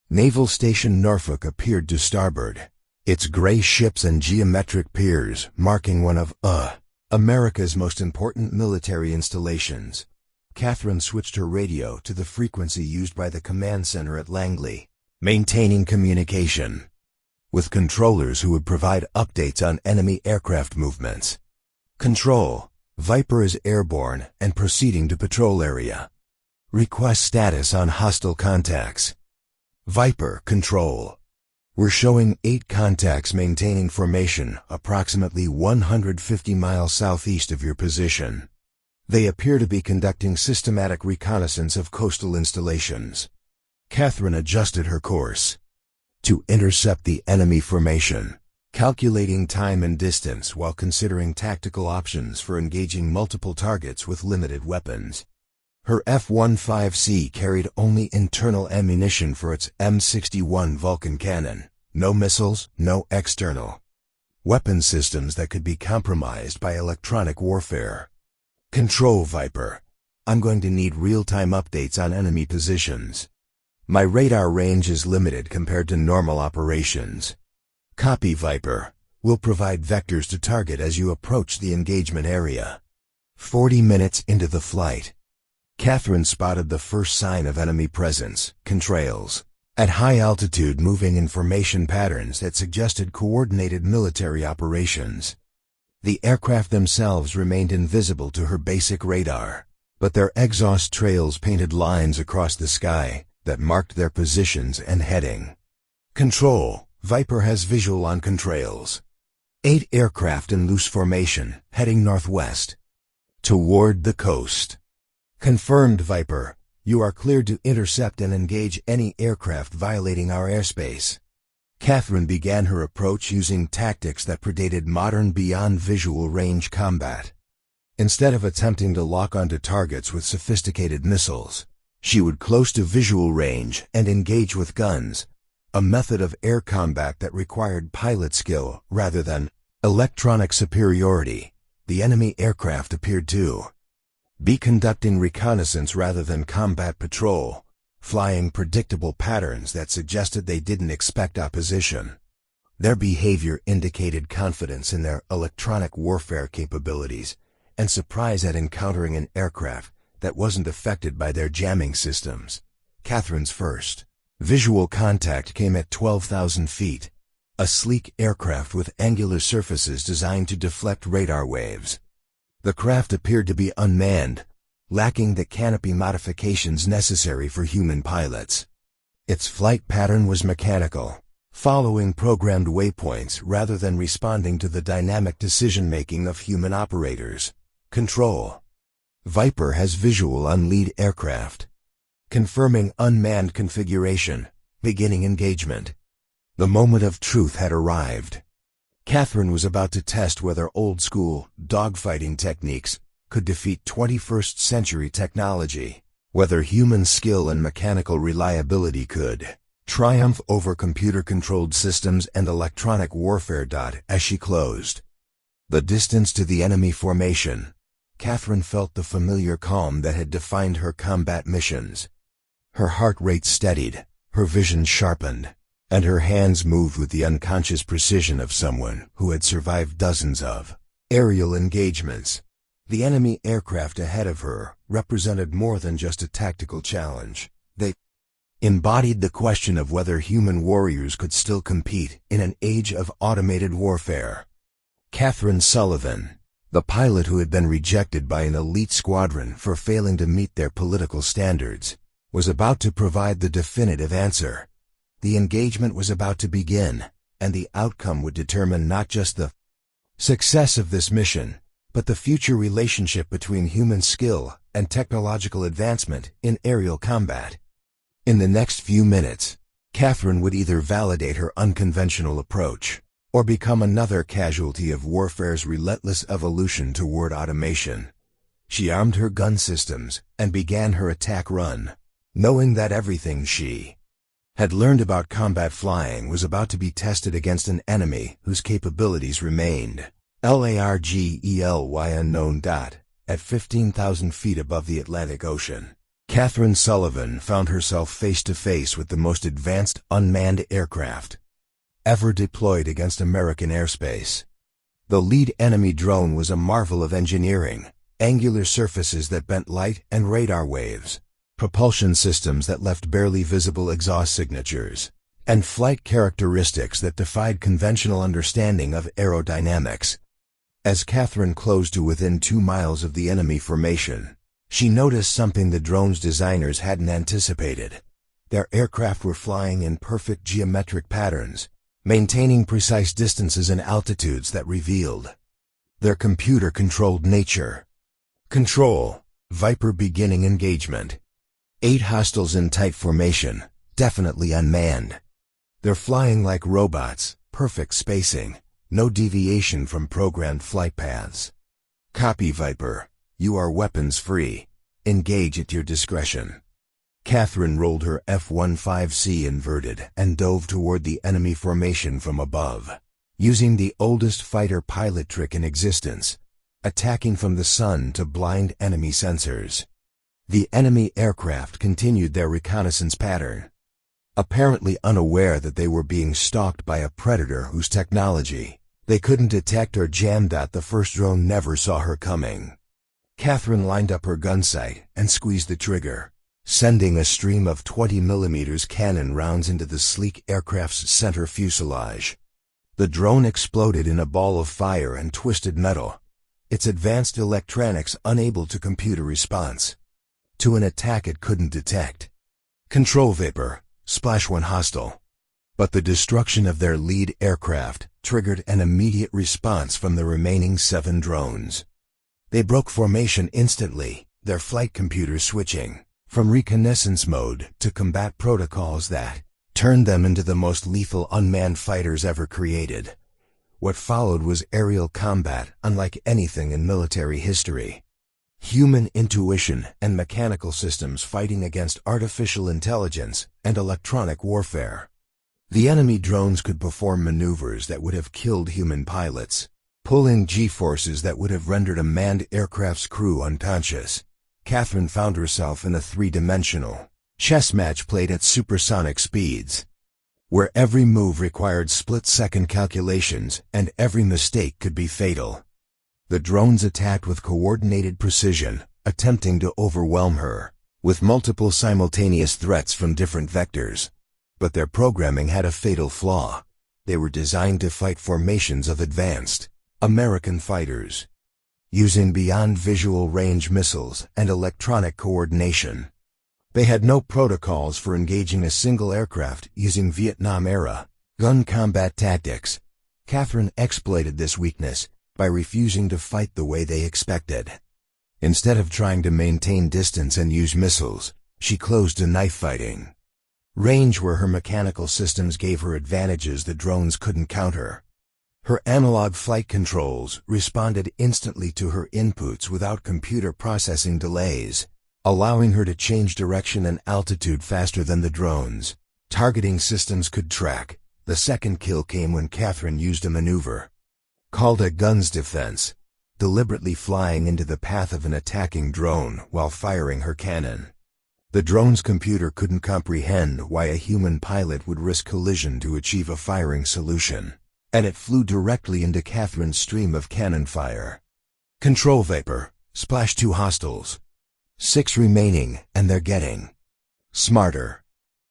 S1: Naval Station Norfolk appeared to starboard, its gray ships and geometric piers marking one of America's most important military installations. Catherine switched her radio to the frequency used by the command center at Langley, maintaining communication with controllers who would provide updates on enemy aircraft movements. Control, Viper is airborne and proceeding to patrol area. Request status on hostile contacts. Viper, Control. We're showing 8 contacts maintaining formation approximately 150 miles southeast of your position. They appear to be conducting systematic reconnaissance of coastal installations. Catherine adjusted her course to intercept the enemy formation, calculating time and distance while considering tactical options for engaging multiple targets with limited weapons. Her F-15C carried only internal ammunition for its M61 Vulcan cannon, no missiles, no external weapon systems that could be compromised by electronic warfare. Control, Viper. I'm going to need real-time updates on enemy positions. My radar range is limited compared to normal operations. Copy, Viper. We'll provide vectors to target as you approach the engagement area. 40 minutes into the flight, Catherine spotted the first sign of enemy presence, contrails, at high altitude moving in formation patterns that suggested coordinated military operations. The aircraft themselves remained invisible to her basic radar, but their exhaust trails painted lines across the sky that marked their positions and heading. Control, Viper has visual on contrails. 8 aircraft in loose formation, heading northwest, toward the coast. Confirmed, Viper. You are cleared to intercept and engage any aircraft violating our airspace. Catherine began her approach using tactics that predated modern beyond visual range combat. Instead of attempting to lock onto targets with sophisticated missiles, she would close to visual range and engage with guns, a method of air combat that required pilot skill rather than electronic superiority. The enemy aircraft appeared to be conducting reconnaissance rather than combat patrol, flying predictable patterns that suggested they didn't expect opposition. Their behavior indicated confidence in their electronic warfare capabilities and surprise at encountering an aircraft that wasn't affected by their jamming systems. Catherine's first visual contact came at 12,000 feet, a sleek aircraft with angular surfaces designed to deflect radar waves. The craft appeared to be unmanned, lacking the canopy modifications necessary for human pilots. Its flight pattern was mechanical, following programmed waypoints rather than responding to the dynamic decision-making of human operators. Control, Viper has visual on lead aircraft. Confirming unmanned configuration, beginning engagement. The moment of truth had arrived. Catherine was about to test whether old-school, dogfighting techniques could defeat 21st century technology, whether human skill and mechanical reliability could triumph over computer-controlled systems and electronic warfare. As she closed The distance to the enemy formation. Catherine felt the familiar calm that had defined her combat missions. Her heart rate steadied, her vision sharpened, and her hands moved with the unconscious precision of someone who had survived dozens of aerial engagements. The enemy aircraft ahead of her represented more than just a tactical challenge. They embodied the question of whether human warriors could still compete in an age of automated warfare. Catherine Sullivan, the pilot who had been rejected by an elite squadron for failing to meet their political standards, was about to provide the definitive answer. The engagement was about to begin, and the outcome would determine not just the success of this mission, but the future relationship between human skill and technological advancement in aerial combat. In the next few minutes, Catherine would either validate her unconventional approach, or become another casualty of warfare's relentless evolution toward automation. She armed her gun systems and began her attack run, knowing that everything she had learned about combat flying was about to be tested against an enemy whose capabilities remained largely unknown. At 15,000 feet above the Atlantic Ocean, Catherine Sullivan found herself face to face with the most advanced unmanned aircraft ever deployed against American airspace. The lead enemy drone was a marvel of engineering, angular surfaces that bent light and radar waves, propulsion systems that left barely visible exhaust signatures, and flight characteristics that defied conventional understanding of aerodynamics. As Catherine closed to within 2 miles of the enemy formation, she noticed something the drone's designers hadn't anticipated. Their aircraft were flying in perfect geometric patterns, maintaining precise distances and altitudes that revealed their computer-controlled nature. Control. Viper beginning engagement. 8 hostiles in tight formation, definitely unmanned. They're flying like robots, perfect spacing, no deviation from programmed flight paths. Copy, Viper. You are weapons-free. Engage at your discretion. Catherine rolled her F-15C inverted and dove toward the enemy formation from above, using the oldest fighter pilot trick in existence, attacking from the sun to blind enemy sensors. The enemy aircraft continued their reconnaissance pattern, apparently unaware that they were being stalked by a predator whose technology they couldn't detect or jam. The first drone never saw her coming. Catherine lined up her gun sight and squeezed the trigger, sending a stream of 20mm cannon rounds into the sleek aircraft's center fuselage. The drone exploded in a ball of fire and twisted metal, its advanced electronics unable to compute a response to an attack it couldn't detect. Control, Viper. Splash 1 hostile. But the destruction of their lead aircraft triggered an immediate response from the remaining 7 drones. They broke formation instantly, their flight computers switching from reconnaissance mode to combat protocols that turned them into the most lethal unmanned fighters ever created. What followed was aerial combat unlike anything in military history. Human intuition and mechanical systems fighting against artificial intelligence and electronic warfare. The enemy drones could perform maneuvers that would have killed human pilots, pulling G-forces that would have rendered a manned aircraft's crew unconscious. Catherine found herself in a 3-dimensional chess match played at supersonic speeds, where every move required split-second calculations and every mistake could be fatal. The drones attacked with coordinated precision, attempting to overwhelm her with multiple simultaneous threats from different vectors. But their programming had a fatal flaw. They were designed to fight formations of advanced American fighters, using beyond visual range missiles and electronic coordination. They had no protocols for engaging a single aircraft using Vietnam-era gun combat tactics. Catherine exploited this weakness by refusing to fight the way they expected. Instead of trying to maintain distance and use missiles, she closed to knife fighting range where her mechanical systems gave her advantages the drones couldn't counter. Her analog flight controls responded instantly to her inputs without computer processing delays, allowing her to change direction and altitude faster than the drones. Targeting systems could track. The second kill came when Catherine used a maneuver called a gun's defense, deliberately flying into the path of an attacking drone while firing her cannon. The drone's computer couldn't comprehend why a human pilot would risk collision to achieve a firing solution, and it flew directly into Catherine's stream of cannon fire. Control Viper, splash 2 hostiles. 6 remaining, and they're getting smarter.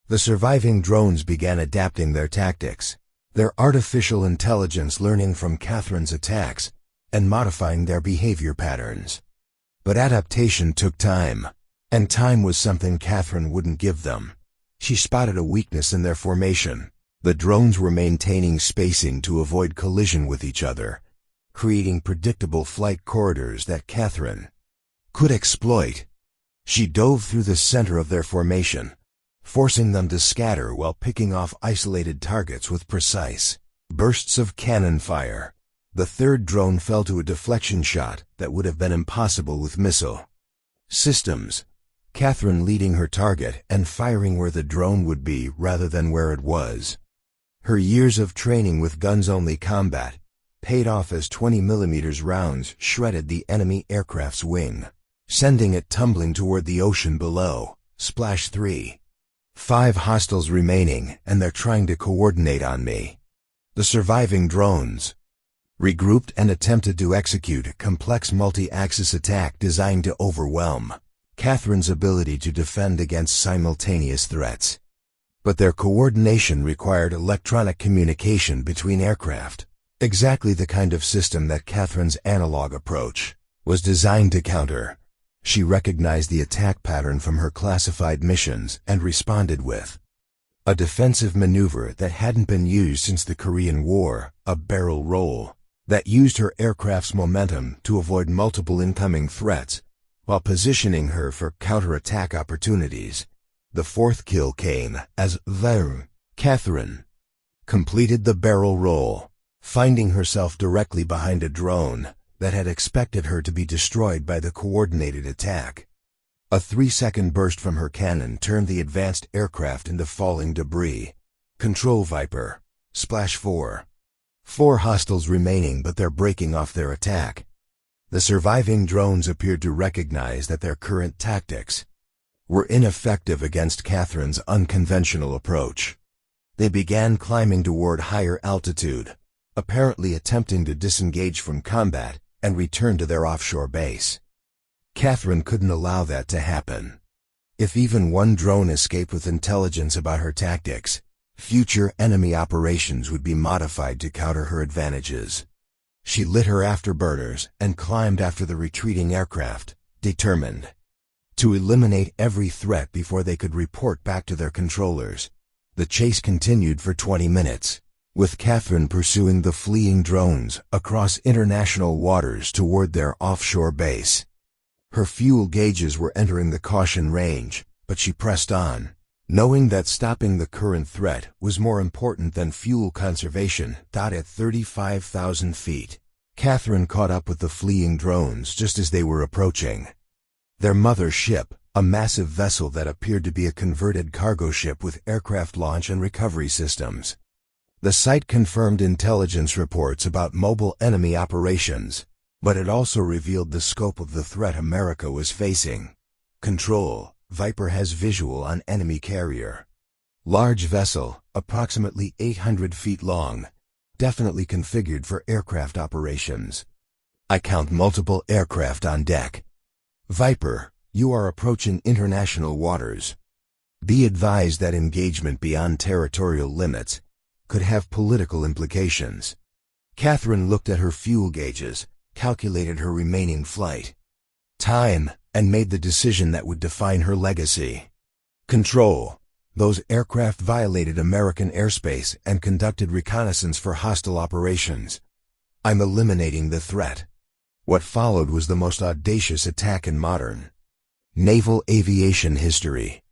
S1: The surviving drones began adapting their tactics, their artificial intelligence learning from Catherine's attacks and modifying their behavior patterns. But adaptation took time, and time was something Catherine wouldn't give them. She spotted a weakness in their formation. The drones were maintaining spacing to avoid collision with each other, creating predictable flight corridors that Catherine could exploit. She dove through the center of their formation, forcing them to scatter while picking off isolated targets with precise bursts of cannon fire. The third drone fell to a deflection shot that would have been impossible with missile systems, Catherine leading her target and firing where the drone would be rather than where it was. Her years of training with guns-only combat paid off as 20mm rounds shredded the enemy aircraft's wing, sending it tumbling toward the ocean below. Splash 3. 5 hostiles remaining, and they're trying to coordinate on me. The surviving drones regrouped and attempted to execute a complex multi-axis attack designed to overwhelm Catherine's ability to defend against simultaneous threats. But their coordination required electronic communication between aircraft, exactly the kind of system that Catherine's analog approach was designed to counter. She recognized the attack pattern from her classified missions and responded with a defensive maneuver that hadn't been used since the Korean War, a barrel roll that used her aircraft's momentum to avoid multiple incoming threats while positioning her for counterattack opportunities. The 4th kill came as Catherine completed the barrel roll, finding herself directly behind a drone that had expected her to be destroyed by the coordinated attack. A 3-second burst from her cannon turned the advanced aircraft into falling debris. Control Viper, splash 4. 4 hostiles remaining, but they're breaking off their attack. The surviving drones appeared to recognize that their current tactics were ineffective against Catherine's unconventional approach. They began climbing toward higher altitude, apparently attempting to disengage from combat and return to their offshore base. Catherine couldn't allow that to happen. If even one drone escaped with intelligence about her tactics, future enemy operations would be modified to counter her advantages. She lit her afterburners and climbed after the retreating aircraft, determined to eliminate every threat before they could report back to their controllers. The chase continued for 20 minutes, with Catherine pursuing the fleeing drones across international waters toward their offshore base. Her fuel gauges were entering the caution range, but she pressed on, knowing that stopping the current threat was more important than fuel conservation. At 35,000 feet, Catherine caught up with the fleeing drones just as they were approaching. Their mother ship, a massive vessel that appeared to be a converted cargo ship with aircraft launch and recovery systems. The site confirmed intelligence reports about mobile enemy operations, but it also revealed the scope of the threat America was facing. Control Viper has visual on enemy carrier. Large vessel, approximately 800 feet long, definitely configured for aircraft operations. I count multiple aircraft on deck. Viper, you are approaching international waters. Be advised that engagement beyond territorial limits could have political implications. Catherine looked at her fuel gauges, calculated her remaining flight time, and made the decision that would define her legacy. Control, those aircraft violated American airspace and conducted reconnaissance for hostile operations. I'm eliminating the threat. What followed was the most audacious attack in modern naval aviation history.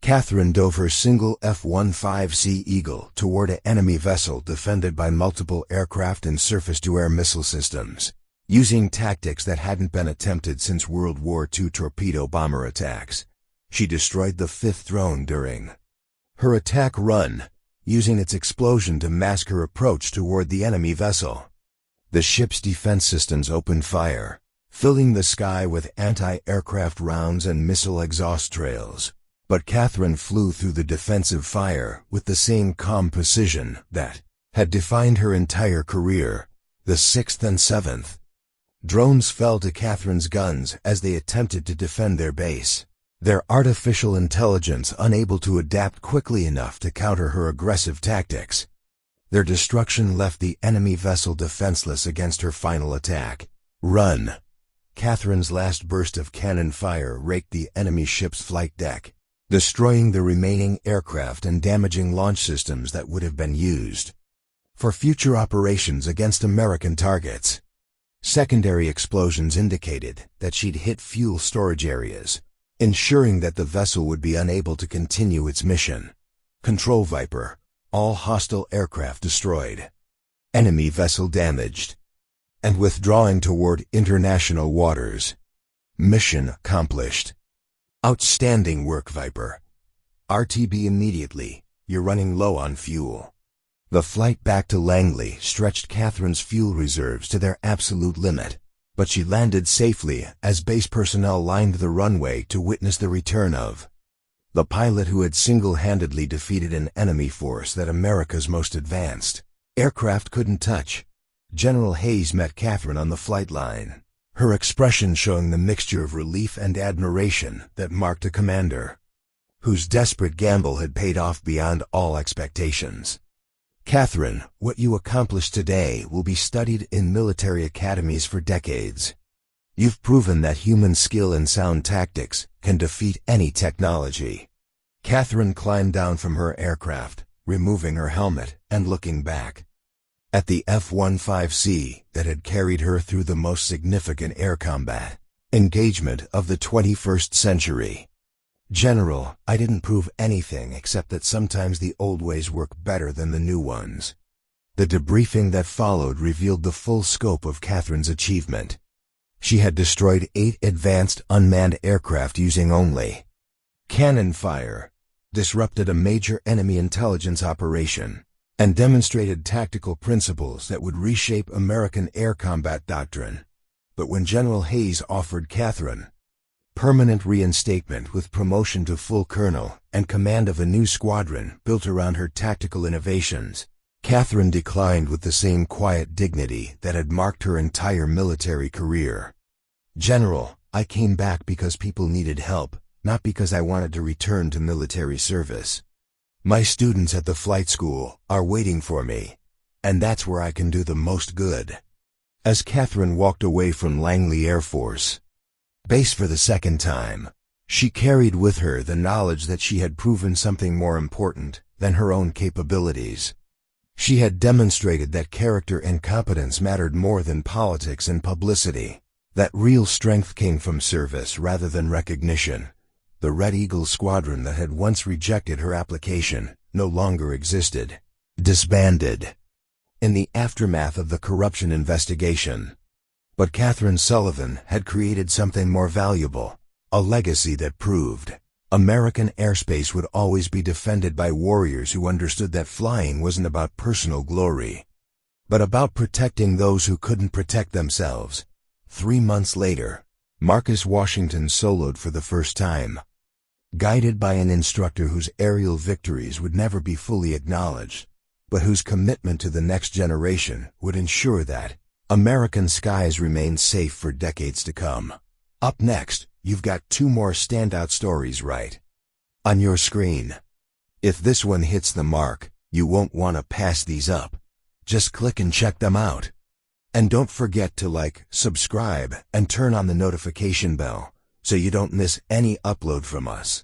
S1: Catherine dove her single F-15C Eagle toward an enemy vessel defended by multiple aircraft and surface-to-air missile systems, using tactics that hadn't been attempted since World War II torpedo bomber attacks. She destroyed the 5th drone during her attack run, using its explosion to mask her approach toward the enemy vessel. The ship's defense systems opened fire, filling the sky with anti-aircraft rounds and missile exhaust trails. But Catherine flew through the defensive fire with the same calm precision that had defined her entire career. The 6th and 7th drones fell to Catherine's guns as they attempted to defend their base, their artificial intelligence unable to adapt quickly enough to counter her aggressive tactics. Their destruction left the enemy vessel defenseless against her final attack. Run! Catherine's last burst of cannon fire raked the enemy ship's flight deck, destroying the remaining aircraft and damaging launch systems that would have been used for future operations against American targets. Secondary explosions indicated that she'd hit fuel storage areas, ensuring that the vessel would be unable to continue its mission. Control Viper, all hostile aircraft destroyed. Enemy vessel damaged and withdrawing toward international waters. Mission accomplished. Outstanding work, Viper. RTB immediately. You're running low on fuel. The flight back to Langley stretched Catherine's fuel reserves to their absolute limit, but she landed safely as base personnel lined the runway to witness the return of the pilot who had single-handedly defeated an enemy force that America's most advanced aircraft couldn't touch. General Hayes met Catherine on the flight line, her expression showing the mixture of relief and admiration that marked a commander whose desperate gamble had paid off beyond all expectations. Catherine, what you accomplished today will be studied in military academies for decades. You've proven that human skill and sound tactics can defeat any technology. Catherine climbed down from her aircraft, removing her helmet and looking back at the F-15C that had carried her through the most significant air combat engagement of the 21st century. General, I didn't prove anything except that sometimes the old ways work better than the new ones. The debriefing that followed revealed the full scope of Catherine's achievement. She had destroyed 8 advanced unmanned aircraft using only cannon fire, disrupted a major enemy intelligence operation, and demonstrated tactical principles that would reshape American air combat doctrine. But when General Hayes offered Catherine permanent reinstatement with promotion to full colonel and command of a new squadron built around her tactical innovations, Catherine declined with the same quiet dignity that had marked her entire military career. General, I came back because people needed help, not because I wanted to return to military service. My students at the flight school are waiting for me, and that's where I can do the most good. As Catherine walked away from Langley Air Force Base for the second time, she carried with her the knowledge that she had proven something more important than her own capabilities. She had demonstrated that character and competence mattered more than politics and publicity, that real strength came from service rather than recognition. The Red Eagle squadron that had once rejected her application no longer existed, disbanded in the aftermath of the corruption investigation. But Catherine Sullivan had created something more valuable, a legacy that proved American airspace would always be defended by warriors who understood that flying wasn't about personal glory, but about protecting those who couldn't protect themselves. 3 months later, Marcus Washington soloed for the first time, guided by an instructor whose aerial victories would never be fully acknowledged, but whose commitment to the next generation would ensure that American skies remain safe for decades to come. Up next, you've got 2 more standout stories right on your screen. If this one hits the mark, you won't want to pass these up. Just click and check them out. And don't forget to like, subscribe, and turn on the notification bell so you don't miss any upload from us.